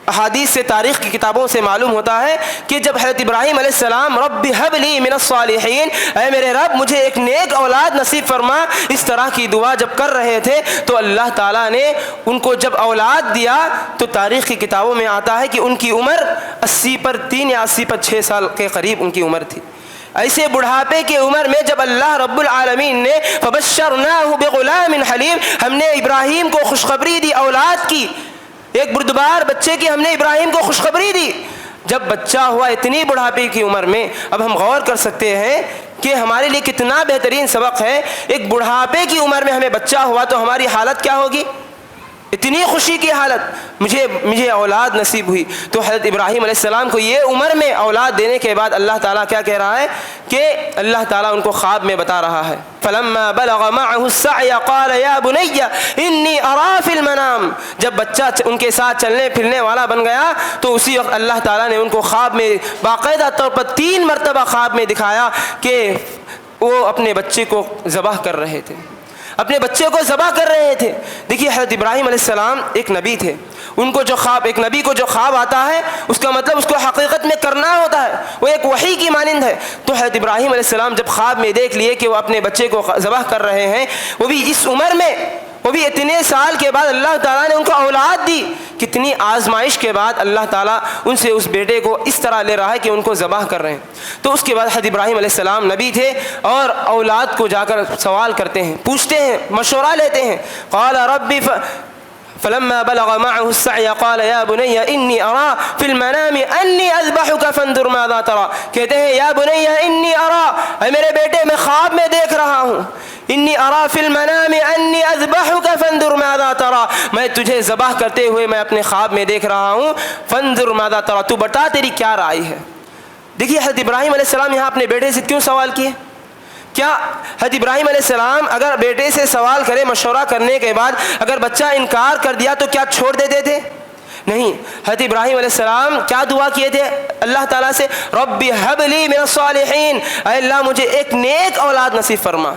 احادیث سے، تاریخ کی کتابوں سے معلوم ہوتا ہے کہ جب حضرت ابراہیم علیہ السلام رب ہب لی من الصالحین، اے میرے رب مجھے ایک نیک اولاد نصیب فرما، اس طرح کی دعا جب کر رہے تھے تو اللہ تعالیٰ نے ان کو جب اولاد دیا تو تاریخ کی کتابوں میں آتا ہے کہ ان کی عمر 80 پر 3 یا 80 پر 6 سال کے قریب ان کی عمر تھی۔ ایسے بڑھاپے کی عمر میں جب اللہ رب العالمین نے فبشرناہ بغلام حلیم، ہم نے ابراہیم کو خوشخبری دی اولاد کی، ایک بردبار بچے کی ہم نے ابراہیم کو خوشخبری دی۔ جب بچہ ہوا اتنی بڑھاپے کی عمر میں، اب ہم غور کر سکتے ہیں کہ ہمارے لیے کتنا بہترین سبق ہے، ایک بڑھاپے کی عمر میں ہمیں بچہ ہوا تو ہماری حالت کیا ہوگی؟ اتنی خوشی کی حالت، مجھے اولاد نصیب ہوئی۔ تو حضرت ابراہیم علیہ السلام کو یہ عمر میں اولاد دینے کے بعد اللہ تعالیٰ کیا کہہ رہا ہے کہ اللہ تعالیٰ ان کو خواب میں بتا رہا ہے فَلَمَّا بَلَغَ مَعَهُ السَّعْيَ قَالَ يَا بُنَيَّ إِنِّي أَرَىٰ فِي الْمَنَامِ، جب بچہ ان کے ساتھ چلنے پھرنے والا بن گیا تو اسی وقت اللہ تعالیٰ نے ان کو خواب میں باقاعدہ طور پر 3 مرتبہ خواب میں دکھایا کہ وہ اپنے بچے کو ذبح کر رہے تھے، اپنے بچے کو ذبح کر رہے تھے۔ دیکھیے حضرت ابراہیم علیہ السلام ایک نبی تھے، ان کو جو خواب، ایک نبی کو جو خواب آتا ہے اس کا مطلب اس کو حقیقت میں کرنا ہوتا ہے، وہ ایک وحی کی مانند ہے۔ تو حضرت ابراہیم علیہ السلام جب خواب میں دیکھ لیے کہ وہ اپنے بچے کو ذبح کر رہے ہیں، وہ بھی اس عمر میں، وہ بھی اتنے سال کے بعد اللہ تعالیٰ نے ان کو اولاد دی، کتنی آزمائش کے بعد اللہ تعالیٰ ان سے اس بیٹے کو اس طرح لے رہا ہے کہ ان کو ذبح کر رہے ہیں۔ تو اس کے بعد حضرت ابراہیم علیہ السلام نبی تھے اور اولاد کو جا کر سوال کرتے ہیں، پوچھتے ہیں، مشورہ لیتے ہیں۔ قال رب فلما بلغ معه السعي قال يا بني إني أرى في المنام أني أذبحك فانظر ماذا ترى، کہتے ہیں یا بني إني أرى، اے میرے بیٹے میں خواب میں دیکھ رہا ہوں، انی ارا فی المنام انی اذبحک فانظر ماذا ترى، میں تجھے ذبح کرتے ہوئے میں اپنے خواب میں دیکھ رہا ہوں، فانظر ماذا ترى، تو بتا تیری کیا رائے ہے۔ دیکھیے حضرت ابراہیم علیہ السلام یہاں اپنے بیٹے سے کیوں سوال کیے؟ کیا حضرت ابراہیم علیہ السلام اگر بیٹے سے سوال کرے، مشورہ کرنے کے بعد اگر بچہ انکار کر دیا تو کیا چھوڑ دیتے تھے؟ نہیں، حضرت ابراہیم علیہ السلام کیا دعا کیے تھے اللہ تعالیٰ سے؟ رب ہب لی من الصالحین، اے اللہ مجھے ایک نیک اولاد نصیب فرما۔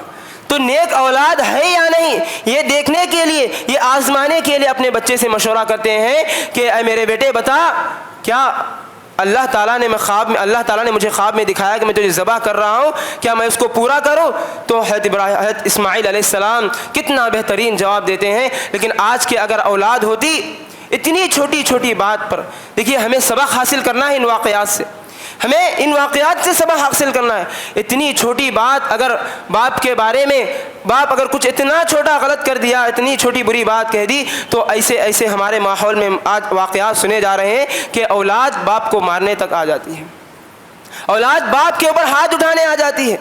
تو نیک اولاد ہے یا نہیں یہ دیکھنے کے لیے، یہ آزمانے کے لیے اپنے بچے سے مشورہ کرتے ہیں کہ اے میرے بیٹے بتا، کیا اللہ تعالیٰ نے مجھے خواب میں دکھایا کہ میں تجھے ذبح کر رہا ہوں، کیا میں اس کو پورا کروں؟ تو حضرت اسماعیل علیہ السلام کتنا بہترین جواب دیتے ہیں۔ لیکن آج کے اگر اولاد ہوتی، اتنی چھوٹی چھوٹی بات پر، دیکھیے ہمیں سبق حاصل کرنا ہے ان واقعات سے، ہمیں ان واقعات سے سبق حاصل کرنا ہے۔ اتنی چھوٹی بات اگر باپ کے بارے میں، باپ اگر کچھ اتنا چھوٹا غلط کر دیا، اتنی چھوٹی بری بات کہہ دی، تو ایسے ہمارے ماحول میں آج واقعات سنے جا رہے ہیں کہ اولاد باپ کو مارنے تک آ جاتی ہے، اولاد باپ کے اوپر ہاتھ اٹھانے آ جاتی ہے۔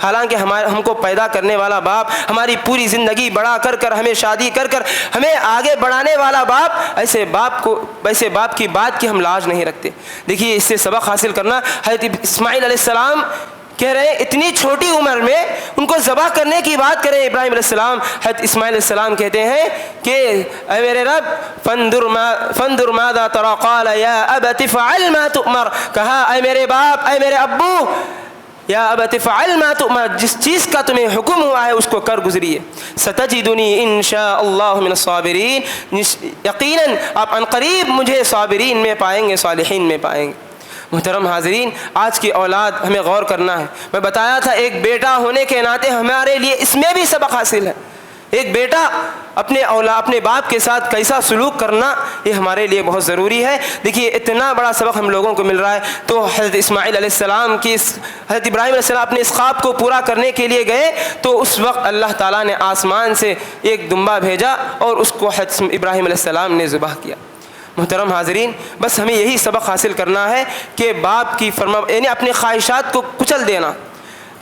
حالانکہ ہم کو پیدا کرنے والا باپ، ہماری پوری زندگی بڑا کر کر، ہمیں شادی کر کر ہمیں آگے بڑھانے والا باپ، ایسے باپ کی بات کی ہم لاج نہیں رکھتے۔ دیکھیے اس سے سبق حاصل کرنا۔ حضرت اسماعیل علیہ السلام کہہ رہے ہیں اتنی چھوٹی عمر میں ان کو ذبح کرنے کی بات کریں ابراہیم علیہ السلام۔ حضرت اسماعیل علیہ السلام کہتے ہیں کہ اے میرے رب فانظر ماذا ترى قال یا ابت فعل ما تؤمر، کہا اے میرے باپ، اے میرے ابو، یا ابت فعل ما تؤمر، جس چیز کا تمہیں حکم ہوا ہے اس کو کر گزریے۔ ستجدنی ان شاء اللہ من الصابرین، یقیناً آپ عنقریب مجھے صابرین میں پائیں گے، صالحین میں پائیں گے۔ محترم حاضرین، آج کی اولاد ہمیں غور کرنا ہے۔ میں بتایا تھا ایک بیٹا ہونے کے ناطے ہمارے لیے اس میں بھی سبق حاصل ہے۔ ایک بیٹا اپنے باپ کے ساتھ کیسا سلوک کرنا، یہ ہمارے لیے بہت ضروری ہے۔ دیکھیے اتنا بڑا سبق ہم لوگوں کو مل رہا ہے، تو حضرت اسماعیل علیہ السلام کی حضرت ابراہیم علیہ السلام اپنے اس خواب کو پورا کرنے کے لیے گئے، تو اس وقت اللہ تعالیٰ نے آسمان سے ایک دمبا بھیجا اور اس کو حضرت ابراہیم علیہ السلام نے ذبح کیا۔ محترم حاضرین، بس ہمیں یہی سبق حاصل کرنا ہے کہ باپ کی یعنی اپنی خواہشات کو کچل دینا۔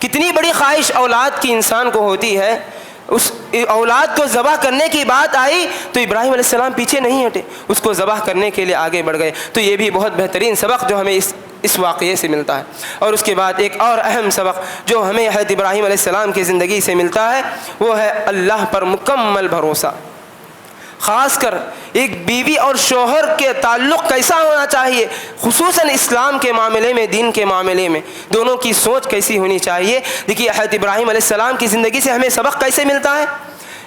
کتنی بڑی خواہش اولاد کی انسان کو ہوتی ہے، اس اولاد کو ذبح کرنے کی بات آئی تو ابراہیم علیہ السلام پیچھے نہیں ہٹے، اس کو ذبح کرنے کے لیے آگے بڑھ گئے۔ تو یہ بھی بہت بہترین سبق جو ہمیں اس واقعے سے ملتا ہے۔ اور اس کے بعد ایک اور اہم سبق جو ہمیں حضرت ابراہیم علیہ السلام کی زندگی سے ملتا ہے، وہ ہے اللہ پر مکمل بھروسہ۔ خاص کر ایک بیوی اور شوہر کے تعلق کیسا ہونا چاہیے، خصوصاً اسلام کے معاملے میں، دین کے معاملے میں دونوں کی سوچ کیسی ہونی چاہیے۔ دیکھیے حضرت ابراہیم علیہ السلام کی زندگی سے ہمیں سبق کیسے ملتا ہے۔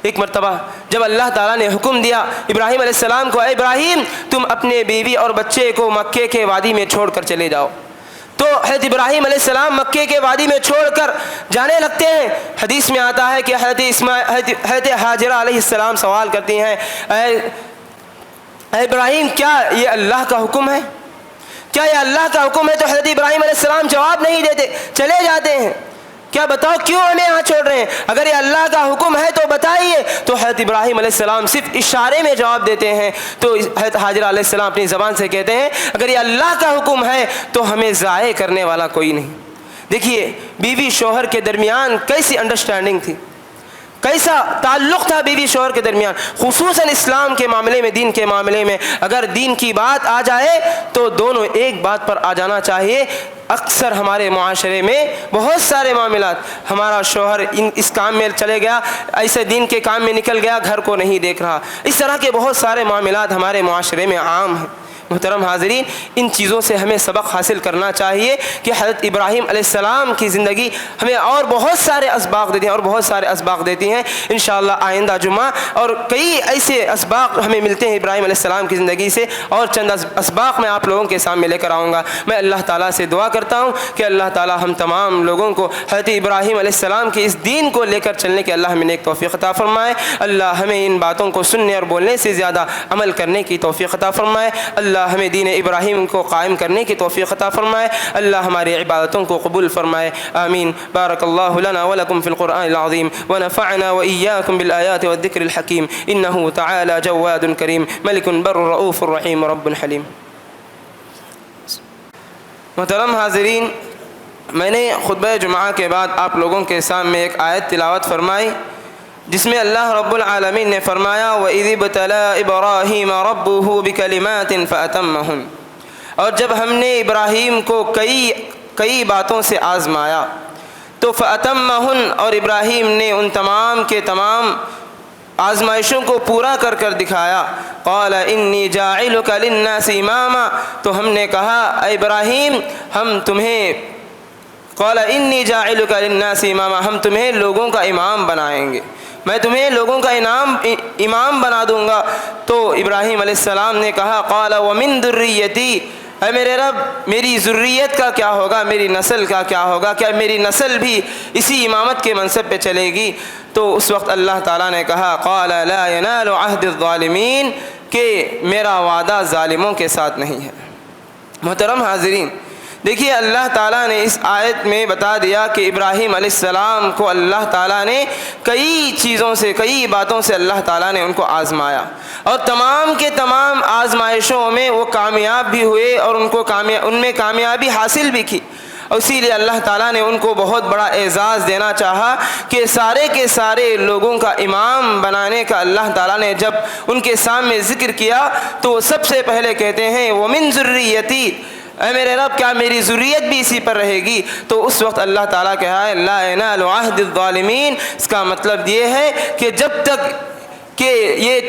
ایک مرتبہ جب اللہ تعالیٰ نے حکم دیا ابراہیم علیہ السلام کو، اے ابراہیم تم اپنے بیوی اور بچے کو مکے کے وادی میں چھوڑ کر چلے جاؤ، تو حضرت ابراہیم علیہ السلام مکے کے وادی میں چھوڑ کر جانے لگتے ہیں۔ حدیث میں آتا ہے کہ حضرت ہاجرہ علیہ السلام سوال کرتی ہیں، اے ابراہیم کیا یہ اللہ کا حکم ہے؟ کیا یہ اللہ کا حکم ہے؟ تو حضرت ابراہیم علیہ السلام جواب نہیں دیتے، چلے جاتے ہیں۔ کیا بتاؤ کیوں ہمیں یہاں چھوڑ رہے ہیں؟ اگر یہ اللہ کا حکم ہے تو بتائیے۔ تو حضرت ابراہیم علیہ السلام صرف اشارے میں جواب دیتے ہیں۔ تو حضرت ہاجرہ علیہ السلام اپنی زبان سے کہتے ہیں، اگر یہ اللہ کا حکم ہے تو ہمیں ضائع کرنے والا کوئی نہیں۔ دیکھیے بیوی شوہر کے درمیان کیسی انڈرسٹینڈنگ تھی، کیسا تعلق تھا بیوی شوہر کے درمیان، خصوصاً اسلام کے معاملے میں، دین کے معاملے میں۔ اگر دین کی بات آ جائے تو دونوں ایک بات پر آ جانا چاہیے۔ اکثر ہمارے معاشرے میں بہت سارے معاملات، ہمارا شوہر اس کام میں چلے گیا، ایسے دین کے کام میں نکل گیا، گھر کو نہیں دیکھ رہا، اس طرح کے بہت سارے معاملات ہمارے معاشرے میں عام ہیں۔ محترم حاضرین، ان چیزوں سے ہمیں سبق حاصل کرنا چاہیے کہ حضرت ابراہیم علیہ السلام کی زندگی ہمیں اور بہت سارے اسباق دیتی ہیں، اور بہت سارے اسباق دیتی ہیں۔ انشاءاللہ آئندہ جمعہ اور کئی ایسے اسباق ہمیں ملتے ہیں ابراہیم علیہ السلام کی زندگی سے، اور چند اسباق میں آپ لوگوں کے سامنے لے کر آؤں گا۔ میں اللہ تعالیٰ سے دعا کرتا ہوں کہ اللہ تعالیٰ ہم تمام لوگوں کو حضرت ابراہیم علیہ السلام کے اس دین کو لے کر چلنے کے اللہ ہمیں نیک توفیق عطا فرمائے۔ اللہ ہمیں ان باتوں کو سننے اور بولنے سے زیادہ عمل کرنے کی توفیق عطا فرمائے۔ اللہ ہمیں دین ابراہیم کو قائم کرنے کی توفیق عطا فرمائے۔ اللہ ہماری عبادتوں کو قبول فرمائے، آمین۔ بارک اللہ لنا ولکم فی القرآن العظیم ونفعنا وإیاکم بالآیات والذکر الحکیم، انہ تعالی جواد کریم ملک بر رؤوف رحیم رب حلیم۔ محترم حاضرین، میں نے خطبہ جمعہ کے بعد آپ لوگوں کے سامنے ایک آیت تلاوت فرمائی جس میں اللہ رب العالمین نے فرمایا وَإِذِ ابْتَلَىٰ إِبْرَاهِيمَ رَبُّهُ بِكَلِمَاتٍ فَأَتَمَّهُنَّ، اور جب ہم نے ابراہیم کو کئی باتوں سے آزمایا تو فَأَتَمَّهُنَّ، اور ابراہیم نے ان تمام کے تمام آزمائشوں کو پورا کر کر دکھایا۔ قال انی جاعلک للناس اماما، تو ہم نے کہا اے ابراہیم قال انی جاعلک للناس اماما، ہم تمہیں لوگوں کا امام بنائیں گے، میں تمہیں لوگوں کا امام بنا دوں گا۔ تو ابراہیم علیہ السلام نے کہا قال ومن ذریتی، اے میرے رب میری ذریت کا کیا ہوگا، میری نسل کا کیا ہوگا، کیا میری نسل بھی اسی امامت کے منصب پہ چلے گی؟ تو اس وقت اللہ تعالیٰ نے کہا قال لا ینال عہد الظالمین، کہ میرا وعدہ ظالموں کے ساتھ نہیں ہے۔ محترم حاضرین، دیکھیے اللہ تعالیٰ نے اس آیت میں بتا دیا کہ ابراہیم علیہ السلام کو اللہ تعالیٰ نے کئی باتوں سے اللہ تعالیٰ نے ان کو آزمایا، اور تمام کے تمام آزمائشوں میں وہ کامیاب بھی ہوئے اور ان میں کامیابی حاصل بھی کی۔ اور اسی لیے اللہ تعالیٰ نے ان کو بہت بڑا اعزاز دینا چاہا کہ سارے کے سارے لوگوں کا امام بنانے کا اللہ تعالیٰ نے جب ان کے سامنے ذکر کیا تو سب سے پہلے کہتے ہیں وَمِن ذُرِّيَّتِي، اے میرے رب کیا میری ذریت بھی اسی پر رہے گی؟ تو اس وقت اللہ تعالیٰ کہا ہے لا ينال عہد الظالمین، اس کا مطلب یہ ہے کہ جب تک کہ یہ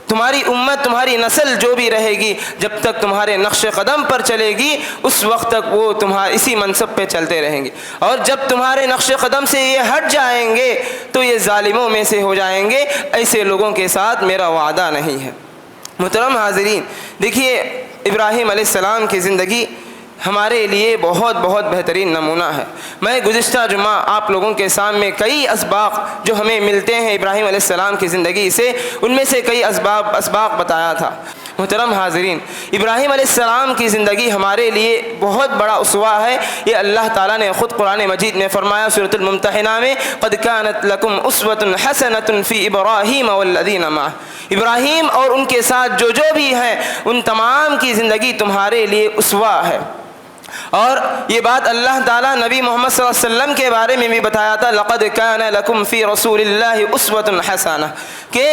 تمہاری امت، تمہاری نسل جو بھی رہے گی، جب تک تمہارے نقش قدم پر چلے گی اس وقت تک وہ تمہارے اسی منصب پہ چلتے رہیں گے، اور جب تمہارے نقش قدم سے یہ ہٹ جائیں گے تو یہ ظالموں میں سے ہو جائیں گے، ایسے لوگوں کے ساتھ میرا وعدہ نہیں ہے۔ محترم حاضرین، دیکھیے ابراہیم علیہ السلام کی زندگی ہمارے لیے بہت بہت بہترین نمونہ ہے۔ میں گزشتہ جمعہ آپ لوگوں کے سامنے کئی اسباق جو ہمیں ملتے ہیں ابراہیم علیہ السلام کی زندگی سے، ان میں سے کئی اسباق بتایا تھا۔ محترم حاضرین، ابراہیم علیہ السلام کی زندگی ہمارے لیے بہت بڑا اسوہ ہے۔ یہ اللہ تعالیٰ نے خود قرآن مجید میں فرمایا سورۃ الممتحنہ میں قد كانت لكم اسوة حسنة في ابراہیم والذین معہ، ابراہیم اور ان کے ساتھ جو بھی ہیں ان تمام کی زندگی تمہارے لیے اسوہ ہے۔ اور یہ بات اللہ تعالیٰ نبی محمد صلی اللہ علیہ وسلم کے بارے میں بھی بتایا تھا لقد كان لكم في رسول الله اسوة حسنہ، کہ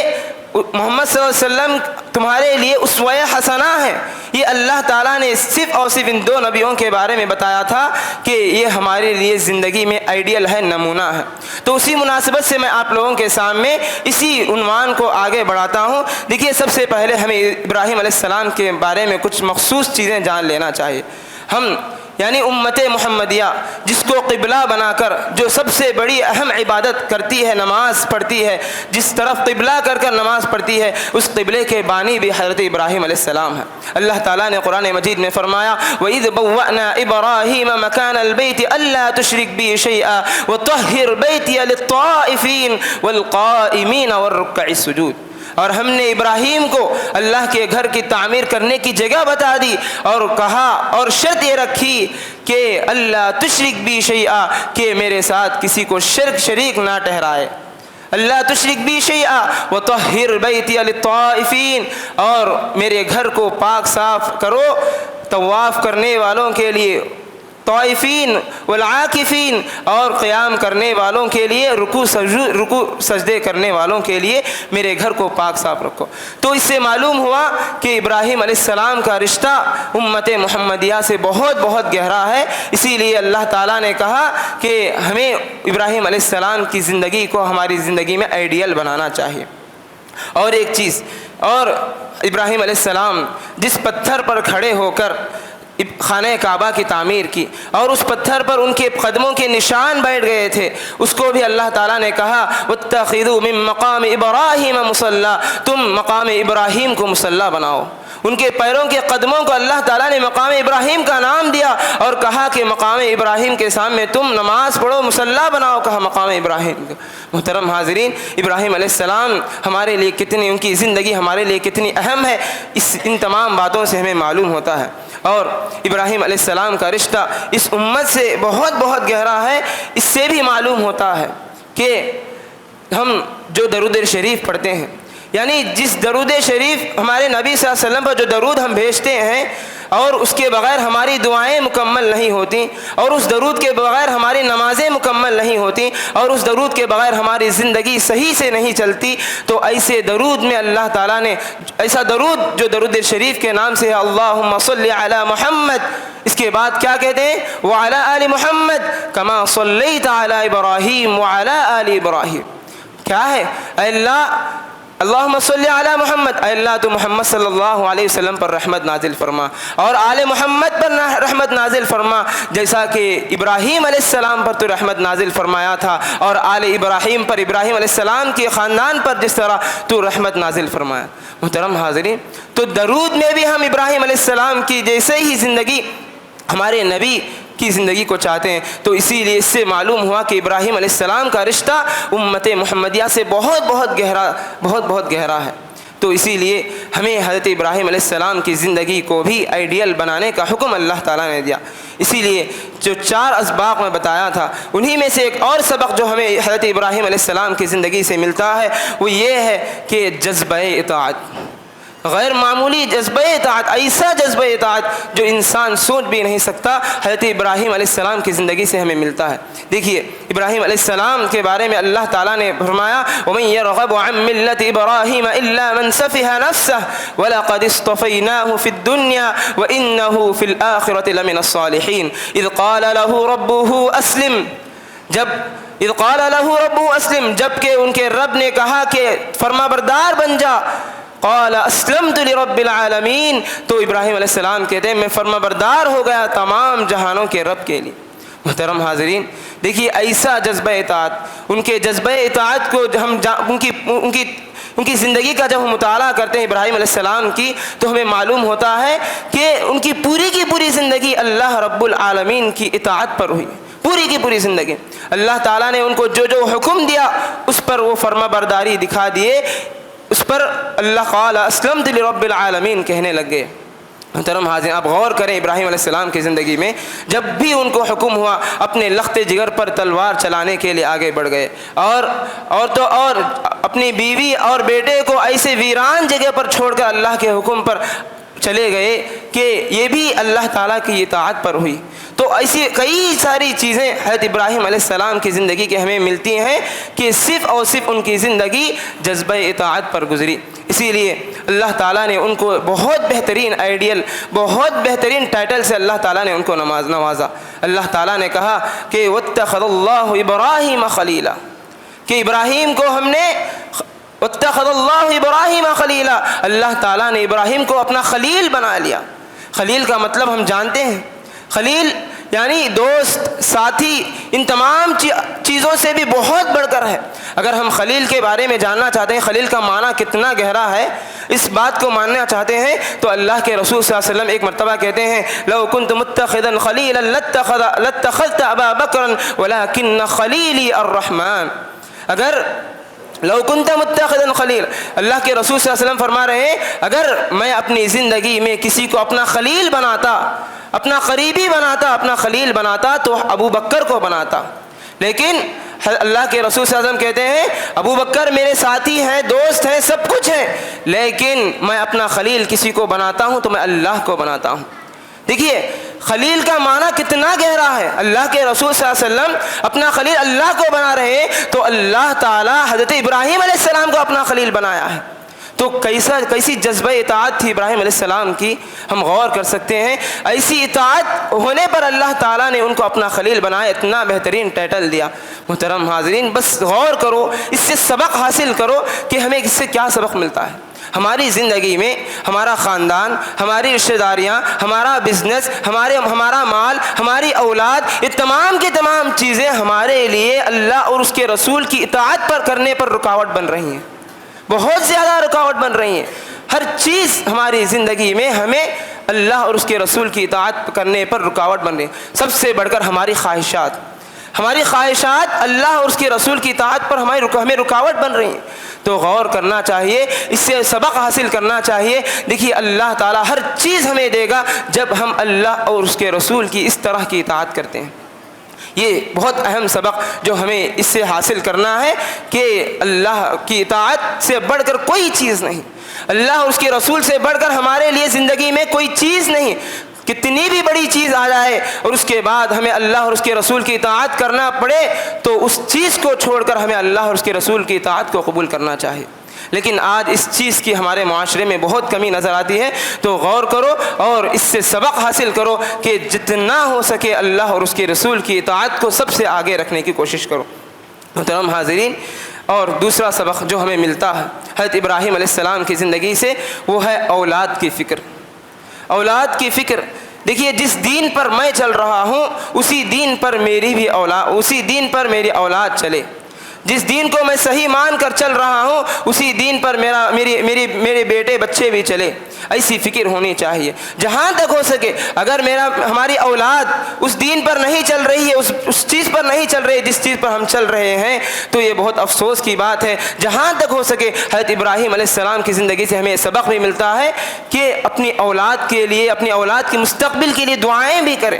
محمد صلی اللہ علیہ وسلم تمہارے لیے اسوہ حسنہ ہے۔ یہ اللہ تعالیٰ نے صرف اور صرف ان دو نبیوں کے بارے میں بتایا تھا کہ یہ ہمارے لیے زندگی میں آئیڈیل ہے، نمونہ ہے۔ تو اسی مناسبت سے میں آپ لوگوں کے سامنے اسی عنوان کو آگے بڑھاتا ہوں۔ دیکھیے سب سے پہلے ہمیں ابراہیم علیہ السلام کے بارے میں کچھ مخصوص چیزیں جان لینا چاہیے۔ ہم یعنی امت محمدیہ جس کو قبلہ بنا کر جو سب سے بڑی اہم عبادت کرتی ہے، نماز پڑھتی ہے، جس طرف قبلہ کر کر نماز پڑھتی ہے، اس قبلے کے بانی بھی حضرت ابراہیم علیہ السلام ہے۔ اللہ تعالیٰ نے قرآن مجید میں فرمایا وَإِذْ بَوَّأْنَا إِبْرَاهِيمَ مَكَانَ الْبَيْتِ أَلَّا تُشْرِكْ بِي شَيْئًا وَطَهِّرْ بَيْتِيَ لِلطَّائِفِينَ وَالْقَائِمِينَ وَالرُّكَّعِ السُّجُودِ، اور ہم نے ابراہیم کو اللہ کے گھر کی تعمیر کرنے کی جگہ بتا دی اور کہا اور شرط یہ رکھی کہ اللہ تشرک بی شیئا، کہ میرے ساتھ کسی کو شریک نہ ٹھہرائے۔ اللہ تشرک بی شیئا وطہر بیتی للطائفین، اور میرے گھر کو پاک صاف کرو طواف کرنے والوں کے لیے، طائفین والعاکفین، اور قیام کرنے والوں کے لیے، رکوع سجدے کرنے والوں کے لیے میرے گھر کو پاک صاف رکھو۔ تو اس سے معلوم ہوا کہ ابراہیم علیہ السلام کا رشتہ امت محمدیہ سے بہت بہت گہرا ہے۔ اسی لیے اللہ تعالیٰ نے کہا کہ ہمیں ابراہیم علیہ السلام کی زندگی کو ہماری زندگی میں آئیڈیل بنانا چاہیے۔ اور ایک چیز اور، ابراہیم علیہ السلام جس پتھر پر کھڑے ہو کر خانہ کعبہ کی تعمیر کی اور اس پتھر پر ان کے قدموں کے نشان بیٹھ گئے تھے، اس کو بھی اللہ تعالیٰ نے کہا واتخذوا من مقام ابراہیم مصلی، تم مقام ابراہیم کو مصلی بناؤ۔ ان کے پیروں کے قدموں کو اللہ تعالیٰ نے مقام ابراہیم کا نام دیا اور کہا کہ مقام ابراہیم کے سامنے تم نماز پڑھو، مصلی بناؤ، کہا مقام ابراہیم کا۔ محترم حاضرین، ابراہیم علیہ السلام ہمارے لیے کتنی، ان کی زندگی ہمارے لیے کتنی اہم ہے، ان تمام باتوں سے ہمیں معلوم ہوتا ہے۔ اور ابراہیم علیہ السلام کا رشتہ اس امت سے بہت بہت گہرا ہے۔ اس سے بھی معلوم ہوتا ہے کہ ہم جو درود شریف پڑھتے ہیں، یعنی جس درود شریف ہمارے نبی صلی اللہ علیہ وسلم پر جو درود ہم بھیجتے ہیں، اور اس کے بغیر ہماری دعائیں مکمل نہیں ہوتی، اور اس درود کے بغیر ہماری نمازیں مکمل نہیں ہوتی، اور اس درود کے بغیر ہماری زندگی صحیح سے نہیں چلتی، تو ایسے درود میں اللہ تعالیٰ نے ایسا درود جو درود شریف کے نام سے ہے اللہم صلی علی محمد، اس کے بعد کیا کہتے ہیں وعلی آل محمد کما صلیت علی ابراہیم وعلی آل ابراہیم، کیا ہے اے اللہ اللہم صلی علی محمد، اے اللہ تو محمد صلی اللہ علیہ وسلم پر رحمت نازل فرما اور آل محمد پر رحمت نازل فرما، جیسا کہ ابراہیم علیہ السلام پر تو رحمت نازل فرمایا تھا اور آل ابراہیم پر، ابراہیم علیہ السلام کے خاندان پر جس طرح تو رحمت نازل فرمایا۔ محترم حاضرین، تو درود میں بھی ہم ابراہیم علیہ السلام کی جیسے ہی زندگی ہمارے نبی کی زندگی کو چاہتے ہیں، تو اسی لیے اس سے معلوم ہوا کہ ابراہیم علیہ السلام کا رشتہ امت محمدیہ سے بہت بہت گہرا ہے۔ تو اسی لیے ہمیں حضرت ابراہیم علیہ السلام کی زندگی کو بھی آئیڈیل بنانے کا حکم اللہ تعالیٰ نے دیا۔ اسی لیے جو 4 اسباق میں بتایا تھا، انہی میں سے ایک اور سبق جو ہمیں حضرت ابراہیم علیہ السلام کی زندگی سے ملتا ہے وہ یہ ہے کہ جذبہ اطاعت، غیر معمولی جذبہ اطاعت، ایسا جذبہ اطاعت جو انسان سوچ بھی نہیں سکتا، حضرت ابراہیم علیہ السلام کی زندگی سے ہمیں ملتا ہے۔ دیکھیے ابراہیم علیہ السلام کے بارے میں اللہ تعالیٰ نے فرمایا وَمَن يَرْغَبُ عَن مِّلَّةِ إِبْرَاهِيمَ إِلَّا مَن سَفِهَ نَفْسَهُ وَلَقَدِ اصْطَفَيْنَاهُ فِي الدُّنْيَا وَإِنَّهُ فِي الْآخِرَةِ لَمِنَ الصَّالِحِينَ إِذْ قَالَ لَهُ رَبُّهُ أَسْلِمْ قَالَ لَهُ رَبُّهُ أَسْلِمْ جب کہ ان کے رب نے کہا کہ فرما بردار بن جا، قال اسلمت لرب العالمین، تو ابراہیم علیہ السلام کہتے ہیں میں فرما بردار ہو گیا تمام جہانوں کے رب کے لیے۔ محترم حاضرین، دیکھیے ایسا جذبہ اطاعت، ان کے جذبہ اطاعت کو ہم ان کی زندگی کا جب ہم مطالعہ کرتے ہیں ابراہیم علیہ السلام کی، تو ہمیں معلوم ہوتا ہے کہ ان کی پوری زندگی اللہ رب العالمین کی اطاعت پر ہوئی، پوری کی پوری زندگی اللہ تعالیٰ نے ان کو جو حکم دیا اس پر وہ فرما برداری دکھا دیے، اس پر اللہ قال اسلمت لرب العالمین کہنے لگ گئے۔ محترم حاضرین، آپ غور کریں ابراہیم علیہ السلام کی زندگی میں جب بھی ان کو حکم ہوا اپنے لخت جگر پر تلوار چلانے کے لیے آگے بڑھ گئے، اور اپنی بیوی اور بیٹے کو ایسے ویران جگہ پر چھوڑ کر اللہ کے حکم پر چلے گئے کہ یہ بھی اللہ تعالیٰ کی اطاعت پر ہوئی۔ تو ایسی کئی ساری چیزیں حضرت ابراہیم علیہ السلام کی زندگی کے ہمیں ملتی ہیں کہ صرف اور صرف ان کی زندگی جذبہ اطاعت پر گزری۔ اسی لیے اللہ تعالیٰ نے ان کو بہت بہترین آئیڈیل، بہت بہترین ٹائٹل سے اللہ تعالیٰ نے ان کو نوازا۔ اللہ تعالیٰ نے کہا کہ واتخذ اللہ ابراہیم خلیلا، کہ ابراہیم کو ہم نے واتخذ اللہ ابراہیم خلیلا، اللہ تعالیٰ نے ابراہیم کو اپنا خلیل بنا لیا۔ خلیل کا مطلب ہم جانتے ہیں، خلیل یعنی دوست، ساتھی، ان تمام چیزوں سے بھی بہت بڑھ کر ہے۔ اگر ہم خلیل کے بارے میں جاننا چاہتے ہیں خلیل کا معنی کتنا گہرا ہے، اس بات کو ماننا چاہتے ہیں تو اللہ کے رسول صلی اللہ علیہ وسلم ایک مرتبہ کہتے ہیں لو كنت متخذا خلیلا لاتخذت ابا بکر ولكن خلیلی الرحمن، اگر لو کنت متخذا خلیل، اللہ کے رسول صلی اللہ علیہ وسلم فرما رہے ہیں اگر میں اپنی زندگی میں کسی کو اپنا خلیل بناتا، اپنا قریبی بناتا، اپنا خلیل بناتا تو ابو بکر کو بناتا، لیکن اللہ کے رسول صلی اللہ علیہ وسلم کہتے ہیں ابو بکر میرے ساتھی ہیں، دوست ہیں، سب کچھ ہیں، لیکن میں اپنا خلیل کسی کو بناتا ہوں تو میں اللہ کو بناتا ہوں۔ دیکھیے خلیل کا معنی کتنا گہرا ہے، اللہ کے رسول صلی اللہ علیہ وسلم اپنا خلیل اللہ کو بنا رہے ہیں تو اللہ تعالیٰ حضرت ابراہیم علیہ السلام کو اپنا خلیل بنایا ہے۔ تو کیسی جذبہ اطاعت تھی ابراہیم علیہ السلام کی، ہم غور کر سکتے ہیں۔ ایسی اطاعت ہونے پر اللہ تعالیٰ نے ان کو اپنا خلیل بنایا، اتنا بہترین ٹائٹل دیا۔ محترم حاضرین، بس غور کرو، اس سے سبق حاصل کرو کہ ہمیں اس سے کیا سبق ملتا ہے۔ ہماری زندگی میں ہمارا خاندان، ہماری رشتہ داریاں، ہمارا بزنس، ہمارا مال، ہماری اولاد، یہ تمام کی تمام چیزیں ہمارے لیے اللہ اور اس کے رسول کی اطاعت پر کرنے پر رکاوٹ بن رہی ہیں، بہت زیادہ رکاوٹ بن رہی ہیں۔ ہر چیز ہماری زندگی میں ہمیں اللہ اور اس کے رسول کی اطاعت کرنے پر رکاوٹ بن رہی ہے۔ سب سے بڑھ کر ہماری خواہشات اللہ اور اس کے رسول کی اطاعت پر ہمیں رکاوٹ بن رہی ہیں۔ تو غور کرنا چاہیے، اس سے سبق حاصل کرنا چاہیے۔ دیکھیے اللہ تعالیٰ ہر چیز ہمیں دے گا جب ہم اللہ اور اس کے رسول کی اس طرح کی اطاعت کرتے ہیں۔ یہ بہت اہم سبق جو ہمیں اس سے حاصل کرنا ہے کہ اللہ کی اطاعت سے بڑھ کر کوئی چیز نہیں، اللہ اور اس کے رسول سے بڑھ کر ہمارے لیے زندگی میں کوئی چیز نہیں۔ کتنی بھی بڑی چیز آ جائے اور اس کے بعد ہمیں اللہ اور اس کے رسول کی اطاعت کرنا پڑے تو اس چیز کو چھوڑ کر ہمیں اللہ اور اس کے رسول کی اطاعت کو قبول کرنا چاہیے۔ لیکن آج اس چیز کی ہمارے معاشرے میں بہت کمی نظر آتی ہے۔ تو غور کرو اور اس سے سبق حاصل کرو کہ جتنا ہو سکے اللہ اور اس کے رسول کی اطاعت کو سب سے آگے رکھنے کی کوشش کرو۔ محترم حاضرین، اور دوسرا سبق جو ہمیں ملتا ہے حضرت ابراہیم علیہ السلام کی زندگی سے وہ ہے اولاد کی فکر۔ اولاد کی فکر، دیکھیے جس دین پر میں چل رہا ہوں اسی دین پر میری اولاد چلے، جس دین کو میں صحیح مان کر چل رہا ہوں اسی دین پر میرے بیٹے بچے بھی چلے، ایسی فکر ہونی چاہیے۔ جہاں تک ہو سکے اگر ہماری اولاد اس دین پر نہیں چل رہی ہے، اس چیز پر نہیں چل رہی جس چیز پر ہم چل رہے ہیں، تو یہ بہت افسوس کی بات ہے۔ جہاں تک ہو سکے حضرت ابراہیم علیہ السلام کی زندگی سے ہمیں سبق بھی ملتا ہے کہ اپنی اولاد کے لیے، اپنی اولاد کے مستقبل کے لیے دعائیں بھی کریں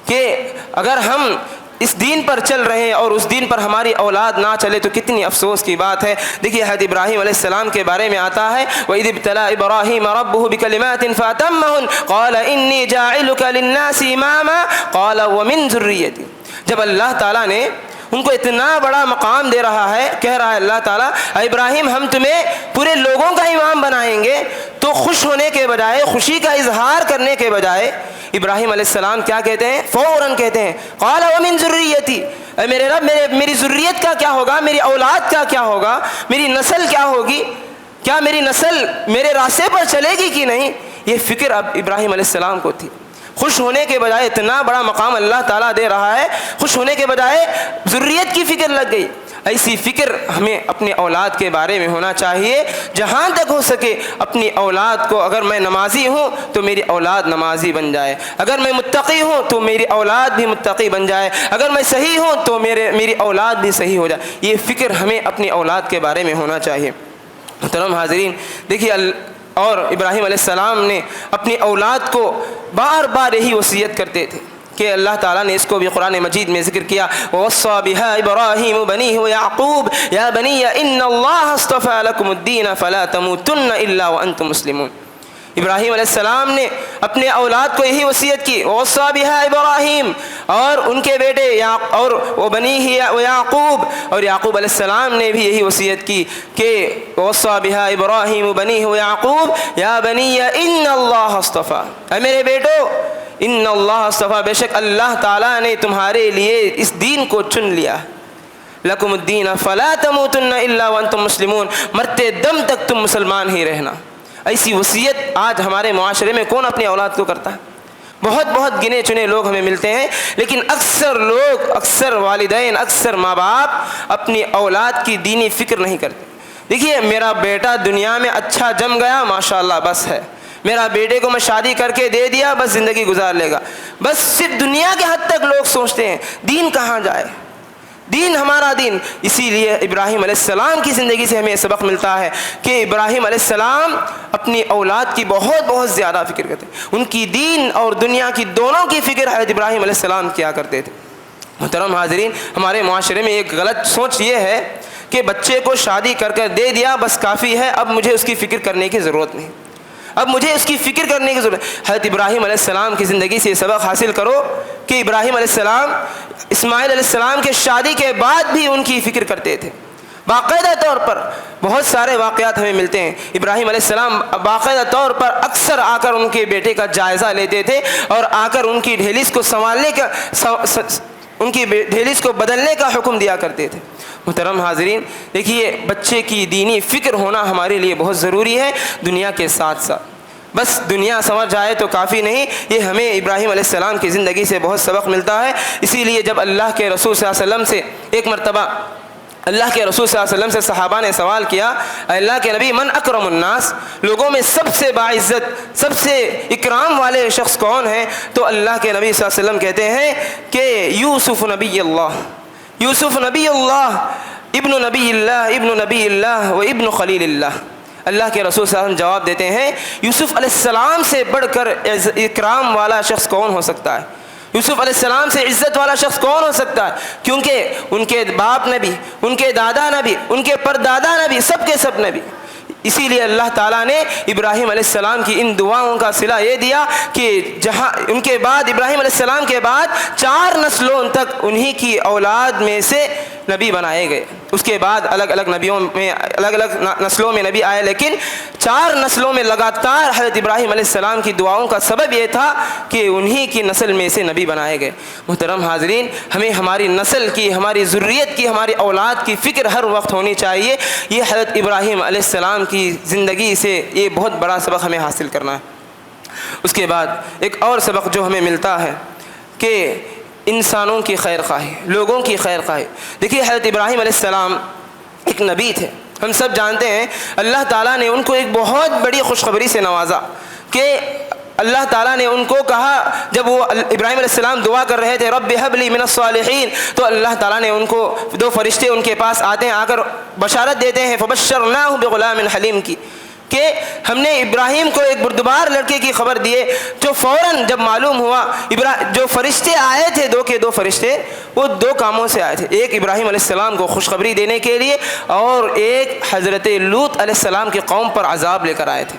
کہ اگر ہم اس دین پر چل رہے ہیں اور اس دین پر ہماری اولاد نہ چلے تو کتنی افسوس کی بات ہے۔ دیکھیے حضرت ابراہیم علیہ السلام کے بارے میں آتا ہے وَإِذِ ابْتَلَىٰ إِبْرَاهِيمَ رَبُّهُ بِكَلِمَاتٍ فَأَتَمَّهُنَّ قَالَ إِنِّي جَاعِلُكَ لِلنَّاسِ إِمَامًا قَالَ وَمِن ذُرِّيَّتِي۔ جب اللہ تعالیٰ نے ان کو اتنا بڑا مقام دے رہا ہے، کہہ رہا ہے اللہ تعالیٰ ابراہیم ہم تمہیں پورے لوگوں کا امام بنائیں گے، تو خوش ہونے کے بجائے، خوشی کا اظہار کرنے کے بجائے ابراہیم علیہ السلام کیا کہتے ہیں؟ فوراً کہتے ہیں قال ومن ذریتی، اے میرے رب میری ذریت کا کیا ہوگا، میری اولاد کا کیا ہوگا، میری نسل کیا ہوگی، کیا میری نسل میرے راستے پر چلے گی کہ نہیں؟ یہ فکر اب ابراہیم علیہ السلام کو تھی۔ خوش ہونے کے بجائے، اتنا بڑا مقام اللہ تعالیٰ دے رہا ہے، خوش ہونے کے بجائے ذریت کی فکر لگ گئی۔ ایسی فکر ہمیں اپنے اولاد کے بارے میں ہونا چاہیے، جہاں تک ہو سکے اپنی اولاد کو، اگر میں نمازی ہوں تو میری اولاد نمازی بن جائے، اگر میں متقی ہوں تو میری اولاد بھی متقی بن جائے، اگر میں صحیح ہوں تو میری اولاد بھی صحیح ہو جائے۔ یہ فکر ہمیں اپنی اولاد کے بارے میں ہونا چاہیے۔ محترم حاضرین، دیکھیے اور ابراہیم علیہ السلام نے اپنی اولاد کو بار بار یہی وصیت کرتے تھے کہ اللہ تعالیٰ نے اس کو بھی قرآن مجید میں ذکر کیا وَوَصَّىٰ بِهَا إِبْرَاهِيمُ بَنِيهِ وَيَعْقُوبُ يَا بَنِيَّ إِنَّ اللَّهَ اصْطَفَىٰ لَكُمُ الدِّينَ فَلَا تَمُوتُنَّ إِلَّا وَأَنْتُمْ مُسْلِمُونَ۔ ابراہیم علیہ السلام نے اپنے اولاد کو یہی وصیت کی وَوَصَّىٰ بِهَا إِبْرَاهِيمُ، اور ان کے بیٹے اور وَبَنِيهِ وَيَعْقُوبُ، اور یعقوب علیہ السلام نے بھی یہی وصیت کی کہ وَوَصَّىٰ بِهَا إِبْرَاهِيمُ بَنِيهِ وَيَعْقُوبُ يَا بَنِيَّ إِنَّ اللَّهَ اصْطَفَىٰ، اے میرے بیٹو ان اللہ اصطفیٰ، بے شک اللہ تعالیٰ نے تمہارے لیے اس دین کو چن لیا، لکم الدین فلا تموتن الا وانتم مسلمون، مرتے دم تک تم مسلمان ہی رہنا۔ ایسی وصیت آج ہمارے معاشرے میں کون اپنی اولاد کو کرتا ہے؟ بہت بہت گنے چنے لوگ ہمیں ملتے ہیں، لیکن اکثر والدین، اکثر ماں باپ اپنی اولاد کی دینی فکر نہیں کرتے۔ دیکھیے میرا بیٹا دنیا میں اچھا جم گیا ماشاءاللہ بس ہے، میرا بیٹے کو میں شادی کر کے دے دیا بس زندگی گزار لے گا، بس صرف دنیا کے حد تک لوگ سوچتے ہیں، دین کہاں جائے، دین ہمارا دین۔ اسی لیے ابراہیم علیہ السلام کی زندگی سے ہمیں سبق ملتا ہے کہ ابراہیم علیہ السلام اپنی اولاد کی بہت بہت زیادہ فکر کرتے ہیں، ان کی دین اور دنیا کی دونوں کی فکر حضرت ابراہیم علیہ السلام کیا کرتے تھے۔ محترم حاضرین، ہمارے معاشرے میں ایک غلط سوچ یہ ہے کہ بچے کو شادی کر دے دیا بس کافی ہے، اب مجھے اس کی فکر کرنے کی ضرورت نہیں، اب مجھے اس کی فکر کرنے کی ضرورت۔ حضرت ابراہیم علیہ السلام کی زندگی سے یہ سبق حاصل کرو کہ ابراہیم علیہ السلام اسماعیل علیہ السلام کے شادی کے بعد بھی ان کی فکر کرتے تھے، باقاعدہ طور پر۔ بہت سارے واقعات ہمیں ملتے ہیں، ابراہیم علیہ السلام باقاعدہ طور پر اکثر آ کر ان کے بیٹے کا جائزہ لیتے تھے اور آ کر ان کی دہلیز کو سنبھالنے کا، ان کی دہلیز کو بدلنے کا حکم دیا کرتے تھے۔ محترم حاضرین، دیکھیے بچے کی دینی فکر ہونا ہمارے لیے بہت ضروری ہے، دنیا کے ساتھ ساتھ۔ بس دنیا سمجھ جائے تو کافی نہیں، یہ ہمیں ابراہیم علیہ السلام کی زندگی سے بہت سبق ملتا ہے۔ اسی لیے جب اللہ کے رسول صلی اللہ علیہ وسلم سے ایک مرتبہ اللہ کے رسول صلی اللہ علیہ وسلم سے صحابہ نے سوال کیا، اللہ کے نبی من اکرم الناس، لوگوں میں سب سے باعزت، سب سے اکرام والے شخص کون ہیں؟ تو اللہ کے نبی صلی اللہ علیہ وسلم کہتے ہیں کہ یوسف نبی اللہ، یوسف نبی اللہ، ابن نبی اللہ، ابن نبی اللہ و ابن خلیل اللہ۔ اللہ کے رسول صلی اللہ علیہ وسلم جواب دیتے ہیں یوسف علیہ السلام سے بڑھ کر اکرام والا شخص کون ہو سکتا ہے؟ یوسف علیہ السلام سے عزت والا شخص کون ہو سکتا ہے؟ کیونکہ ان کے باپ نبی، ان کے دادا نبی، ان کے پردادا نبی، سب کے سب نبی۔ اسی لیے اللہ تعالیٰ نے ابراہیم علیہ السلام کی ان دعاؤں کا صلہ یہ دیا کہ جہاں ان کے بعد، ابراہیم علیہ السلام کے بعد 4 نسلوں تک انہی کی اولاد میں سے نبی بنائے گئے۔ اس کے بعد الگ الگ نبیوں میں، الگ الگ نسلوں میں نبی آئے، لیکن 4 نسلوں میں لگاتار حضرت ابراہیم علیہ السلام کی دعاؤں کا سبب یہ تھا کہ انہی کی نسل میں سے نبی بنائے گئے۔ محترم حاضرین، ہمیں ہماری نسل کی، ہماری ذریت کی، ہماری اولاد کی فکر ہر وقت ہونی چاہیے۔ یہ حضرت ابراہیم علیہ السلام کی زندگی سے یہ بہت بڑا سبق ہمیں حاصل کرنا ہے۔ اس کے بعد ایک اور سبق جو ہمیں ملتا ہے کہ انسانوں کی خیر خواہی، لوگوں کی خیر خواہی۔ دیکھیے حضرت ابراہیم علیہ السلام ایک نبی تھے، ہم سب جانتے ہیں۔ اللہ تعالیٰ نے ان کو ایک بہت بڑی خوشخبری سے نوازا کہ اللہ تعالیٰ نے ان کو کہا، جب وہ ابراہیم علیہ السلام دعا کر رہے تھے رب ہب لی من الصالحین، تو اللہ تعالیٰ نے ان کو 2 فرشتے ان کے پاس آتے ہیں، آ کر بشارت دیتے ہیں فبشرناہ بغلام حلیم کی، کہ ہم نے ابراہیم کو ایک بردبار لڑکے کی خبر دیے، جو فوراً جب معلوم ہوا جو فرشتے آئے تھے، دو فرشتے، وہ 2 کاموں سے آئے تھے، ایک ابراہیم علیہ السلام کو خوشخبری دینے کے لیے اور ایک حضرت لوط علیہ السلام کی قوم پر عذاب لے کر آئے تھے۔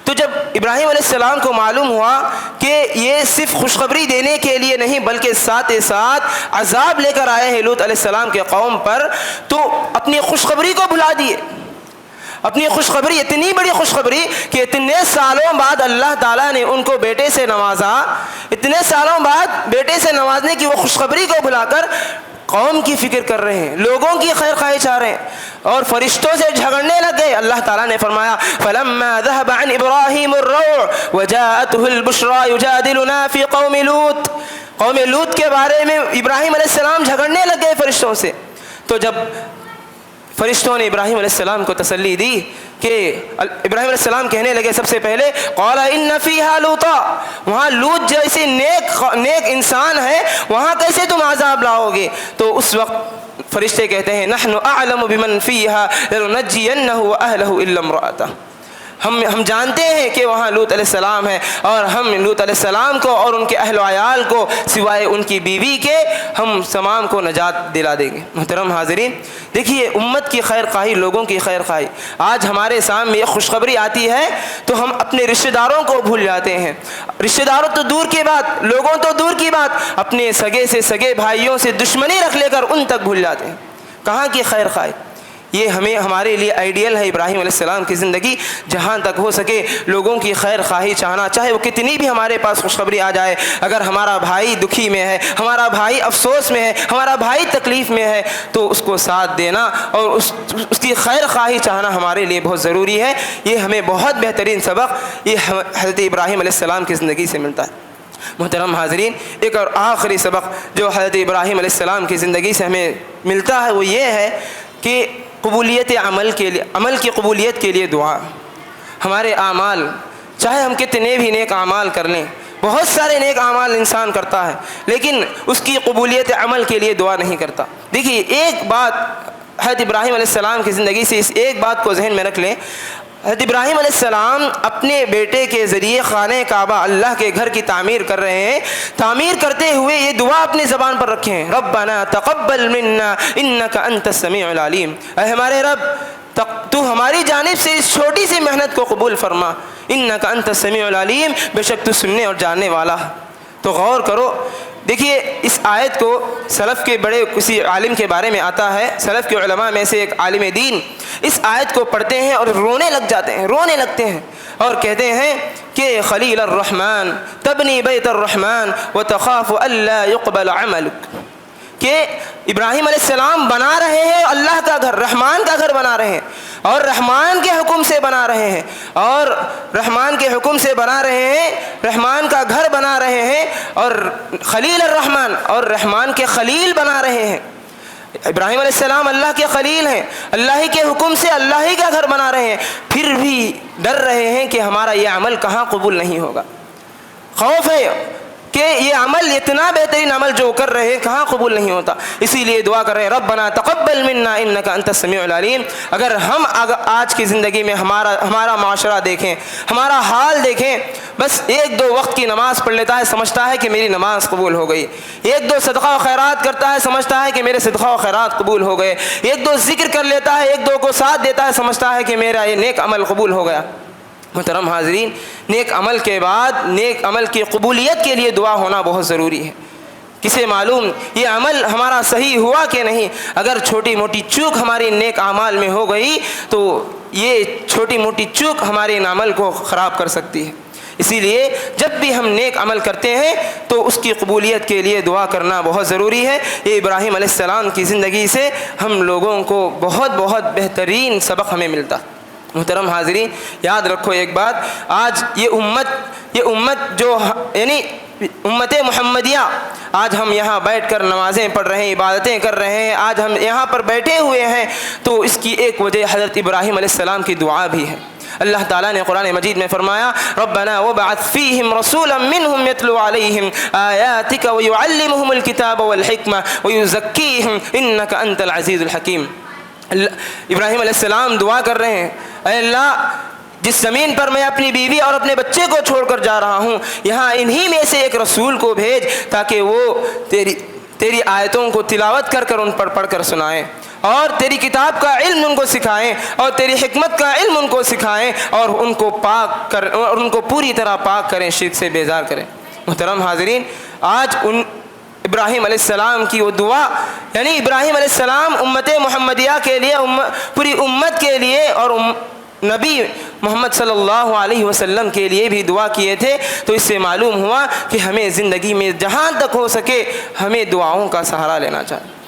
تو جب ابراہیم علیہ السلام کو معلوم ہوا کہ یہ صرف خوشخبری دینے کے لیے نہیں بلکہ ساتھ ساتھ عذاب لے کر آئے ہیں لوط علیہ السلام کے قوم پر، تو اپنی خوشخبری کو بھلا دیے۔ اپنی خوشخبری، اتنی بڑی خوشخبری کہ اتنے سالوں بعد اللہ تعالیٰ نے ان کو بیٹے سے نوازا، اتنے سالوں بعد بیٹے سے نوازنے کی وہ خوشخبری کو بھلا کر قوم کی فکر کر رہے ہیں، لوگوں کی خیر خواہی چاہ رہے ہیں اور فرشتوں سے جھگڑنے لگ گئے۔ اللہ تعالیٰ نے فرمایا فَلَمَّا ذَهَبَ عَنْ إِبْرَاهِيمُ الرَّوْعُ وَجَاءَتْهُ الْبُشْرَى يُجَادِلُنَا فِي قَوْمِ لُوط۔ قوم لوط کے بارے میں ابراہیم علیہ السلام جھگڑنے لگ گئے فرشتوں سے، تو جب فرشتوں نے ابراہیم علیہ السلام کو تسلی دی کہ ابراہیم علیہ السلام کہنے لگے سب سے پہلے قال ان فیہا لوطا، وہاں لوط جیسے نیک انسان ہے وہاں کیسے تم عذاب لاؤ گے؟ تو اس وقت فرشتے کہتے ہیں نحن اعلم بمن فیہا لننجینہ واہلہ الا امرأتہ، ہم جانتے ہیں کہ وہاں لوط علیہ السلام ہے اور ہم لوط علیہ السلام کو اور ان کے اہل و عیال کو سوائے ان کی بیوی کے ہم تمام کو نجات دلا دیں گے۔ محترم حاضرین، دیکھیے امت کی خیر خواہی، لوگوں کی خیر خواہی، آج ہمارے سامنے یہ خوشخبری آتی ہے تو ہم اپنے رشتہ داروں کو بھول جاتے ہیں۔ رشتہ داروں تو دور کی بات، لوگوں تو دور کی بات، اپنے سگے سے سگے بھائیوں سے دشمنی رکھ لے کر ان تک بھول جاتے ہیں۔ کہاں کی خیر خواہی؟ یہ ہمارے لیے آئیڈیل ہے ابراہیم علیہ السلام کی زندگی، جہاں تک ہو سکے لوگوں کی خیر خواہی چاہنا، چاہے وہ کتنی بھی ہمارے پاس خوشخبری آ جائے، اگر ہمارا بھائی دکھی میں ہے، ہمارا بھائی افسوس میں ہے، ہمارا بھائی تکلیف میں ہے تو اس کو ساتھ دینا اور اس کی خیر خواہی چاہنا ہمارے لیے بہت ضروری ہے۔ یہ ہمیں بہت بہترین سبق یہ حضرت ابراہیم علیہ السلام کی زندگی سے ملتا ہے۔ محترم حاضرین، ایک اور آخری سبق جو حضرت ابراہیم علیہ السلام کی زندگی سے ہمیں ملتا ہے وہ یہ ہے کہ قبولیت عمل کی قبولیت کے لیے دعا۔ ہمارے اعمال، چاہے ہم کتنے بھی نیک اعمال کر لیں، بہت سارے نیک اعمال انسان کرتا ہے لیکن اس کی قبولیت عمل کے لیے دعا نہیں کرتا۔ دیکھیے ایک بات حضرت ابراہیم علیہ السلام کی زندگی سے، اس ایک بات کو ذہن میں رکھ لیں، حضرت ابراہیم علیہ السلام اپنے بیٹے کے ذریعے خانہ کعبہ اللہ کے گھر کی تعمیر کر رہے ہیں، تعمیر کرتے ہوئے یہ دعا اپنی زبان پر رکھے ہیں ربنا تقبل منا انک انت السمیع العلیم، اے ہمارے رب تو ہماری جانب سے اس چھوٹی سی محنت کو قبول فرما، انک انت السمیع العلیم، بے شک تو سننے اور جاننے والا۔ تو غور کرو، دیکھیے اس آیت کو سلف کے بڑے کسی عالم کے بارے میں آتا ہے، سلف کے علماء میں سے ایک عالم دین اس آیت کو پڑھتے ہیں اور رونے لگتے ہیں اور کہتے ہیں کہ خلیل الرحمن تبنی بیت الرحمن وتخاف الا يقبل عملک، کہ ابراہیم علیہ السلام بنا رہے ہیں اللہ کا گھر، رحمان کا گھر بنا رہے ہیں اور رحمان کے حکم سے بنا رہے ہیں اور رحمان کے حکم سے بنا رہے ہیں، رحمان کا گھر بنا رہے ہیں اور خلیل الرحمن اور رحمان کے خلیل بنا رہے ہیں۔ ابراہیم علیہ السلام اللہ کے خلیل ہیں، اللہ ہی کے حکم سے اللہ ہی کا گھر بنا رہے ہیں، پھر بھی ڈر رہے ہیں کہ ہمارا یہ عمل کہاں قبول نہیں ہوگا، خوف ہے کہ یہ عمل، اتنا بہترین عمل جو کر رہے ہیں کہاں قبول نہیں ہوتا، اسی لیے دعا کر رہے ہیں ربنا تقبل منا انک انت السمیع العلیم۔ اگر ہم آج کی زندگی میں ہمارا معاشرہ دیکھیں، ہمارا حال دیکھیں، بس 1-2 وقت کی نماز پڑھ لیتا ہے سمجھتا ہے کہ میری نماز قبول ہو گئی، 1-2 صدقہ و خیرات کرتا ہے سمجھتا ہے کہ میرے صدقہ و خیرات قبول ہو گئے، 1-2 ذکر کر لیتا ہے، 1-2 کو ساتھ دیتا ہے سمجھتا ہے کہ میرا یہ نیک عمل قبول ہو گیا۔ محترم حاضرین، نیک عمل کے بعد نیک عمل کی قبولیت کے لیے دعا ہونا بہت ضروری ہے۔ کسے معلوم یہ عمل ہمارا صحیح ہوا کہ نہیں، اگر چھوٹی موٹی چوک ہماری نیک اعمال میں ہو گئی تو یہ چھوٹی موٹی چوک ہمارے ان عمل کو خراب کر سکتی ہے۔ اسی لیے جب بھی ہم نیک عمل کرتے ہیں تو اس کی قبولیت کے لیے دعا کرنا بہت ضروری ہے۔ یہ ابراہیم علیہ السلام کی زندگی سے ہم لوگوں کو بہت بہترین سبق ہمیں ملتا۔ محترم حاضرین، یاد رکھو ایک بات، آج یہ امت جو یعنی امت محمدیہ، آج ہم یہاں بیٹھ کر نمازیں پڑھ رہے ہیں، عبادتیں کر رہے ہیں، آج ہم یہاں پر بیٹھے ہوئے ہیں تو اس کی ایک وجہ حضرت ابراہیم علیہ السلام کی دعا بھی ہے۔ اللہ تعالیٰ نے قرآن مجید میں فرمایا ربنا وابعث فیہم رسولا منہم یتلو علیہم آیاتک ویعلمہم الکتاب والحکمہ ویزکیہم انک انت العزیز الحکیم۔ ابراہیم علیہ السلام دعا کر رہے ہیں، اے اللہ جس زمین پر میں اپنی بیوی اور اپنے بچے کو چھوڑ کر جا رہا ہوں، یہاں انہی میں سے ایک رسول کو بھیج تاکہ وہ تیری آیتوں کو تلاوت کر کر ان پر پڑھ کر سنائیں، اور تیری کتاب کا علم ان کو سکھائیں، اور تیری حکمت کا علم ان کو سکھائیں، اور ان کو پاک کر اور ان کو پوری طرح پاک کریں، شرک سے بیزار کریں۔ محترم حاضرین، آج ان ابراہیم علیہ السلام کی وہ دعا، یعنی ابراہیم علیہ السلام امت محمدیہ کے لیے، پوری امت کے لیے اور نبی محمد صلی اللہ علیہ وسلم کے لیے بھی دعا کیے تھے، تو اس سے معلوم ہوا کہ ہمیں زندگی میں جہاں تک ہو سکے ہمیں دعاؤں کا سہارا لینا چاہیے۔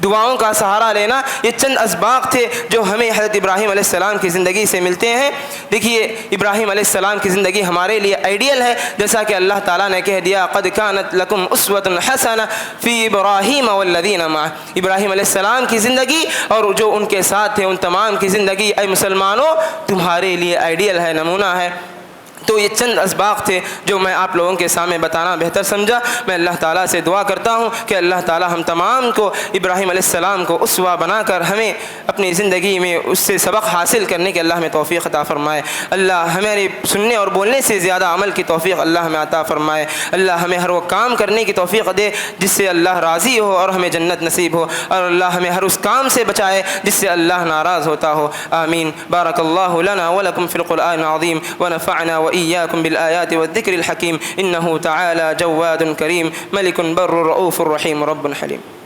دعاؤں کا سہارا لینا، یہ چند اسباق تھے جو ہمیں حضرت ابراہیم علیہ السلام کی زندگی سے ملتے ہیں۔ دیکھیے، ابراہیم علیہ السلام کی زندگی ہمارے لیے آئیڈیل ہے، جیسا کہ اللہ تعالیٰ نے کہہ دیا قد کانت لکم اسوۃ حسنہ فی ابراہیم والذین معہ۔ ابراہیم علیہ السلام کی زندگی اور جو ان کے ساتھ تھے ان تمام کی زندگی اے مسلمانوں تمہارے لیے آئیڈیل ہے، نمونہ ہے۔ تو یہ چند اسباق تھے جو میں آپ لوگوں کے سامنے بتانا بہتر سمجھا۔ میں اللہ تعالیٰ سے دعا کرتا ہوں کہ اللہ تعالیٰ ہم تمام کو ابراہیم علیہ السلام کو اسوہ بنا کر ہمیں اپنی زندگی میں اس سے سبق حاصل کرنے کے اللہ ہمیں توفیق عطا فرمائے۔ اللہ ہمارے سننے اور بولنے سے زیادہ عمل کی توفیق اللہ ہمیں عطا فرمائے۔ اللہ ہمیں ہر وہ کام کرنے کی توفیق دے جس سے اللہ راضی ہو اور ہمیں جنت نصیب ہو، اور اللہ ہمیں ہر اس کام سے بچائے جس سے اللہ ناراض ہوتا ہو۔ آمین۔ بارک اللہ لنا ولکم فی القرآن العظیم ونفعنا وإياكم بالآيات والذكر الحكيم إنه تعالى جواد كريم ملك بر رؤوف رحيم رب حليم۔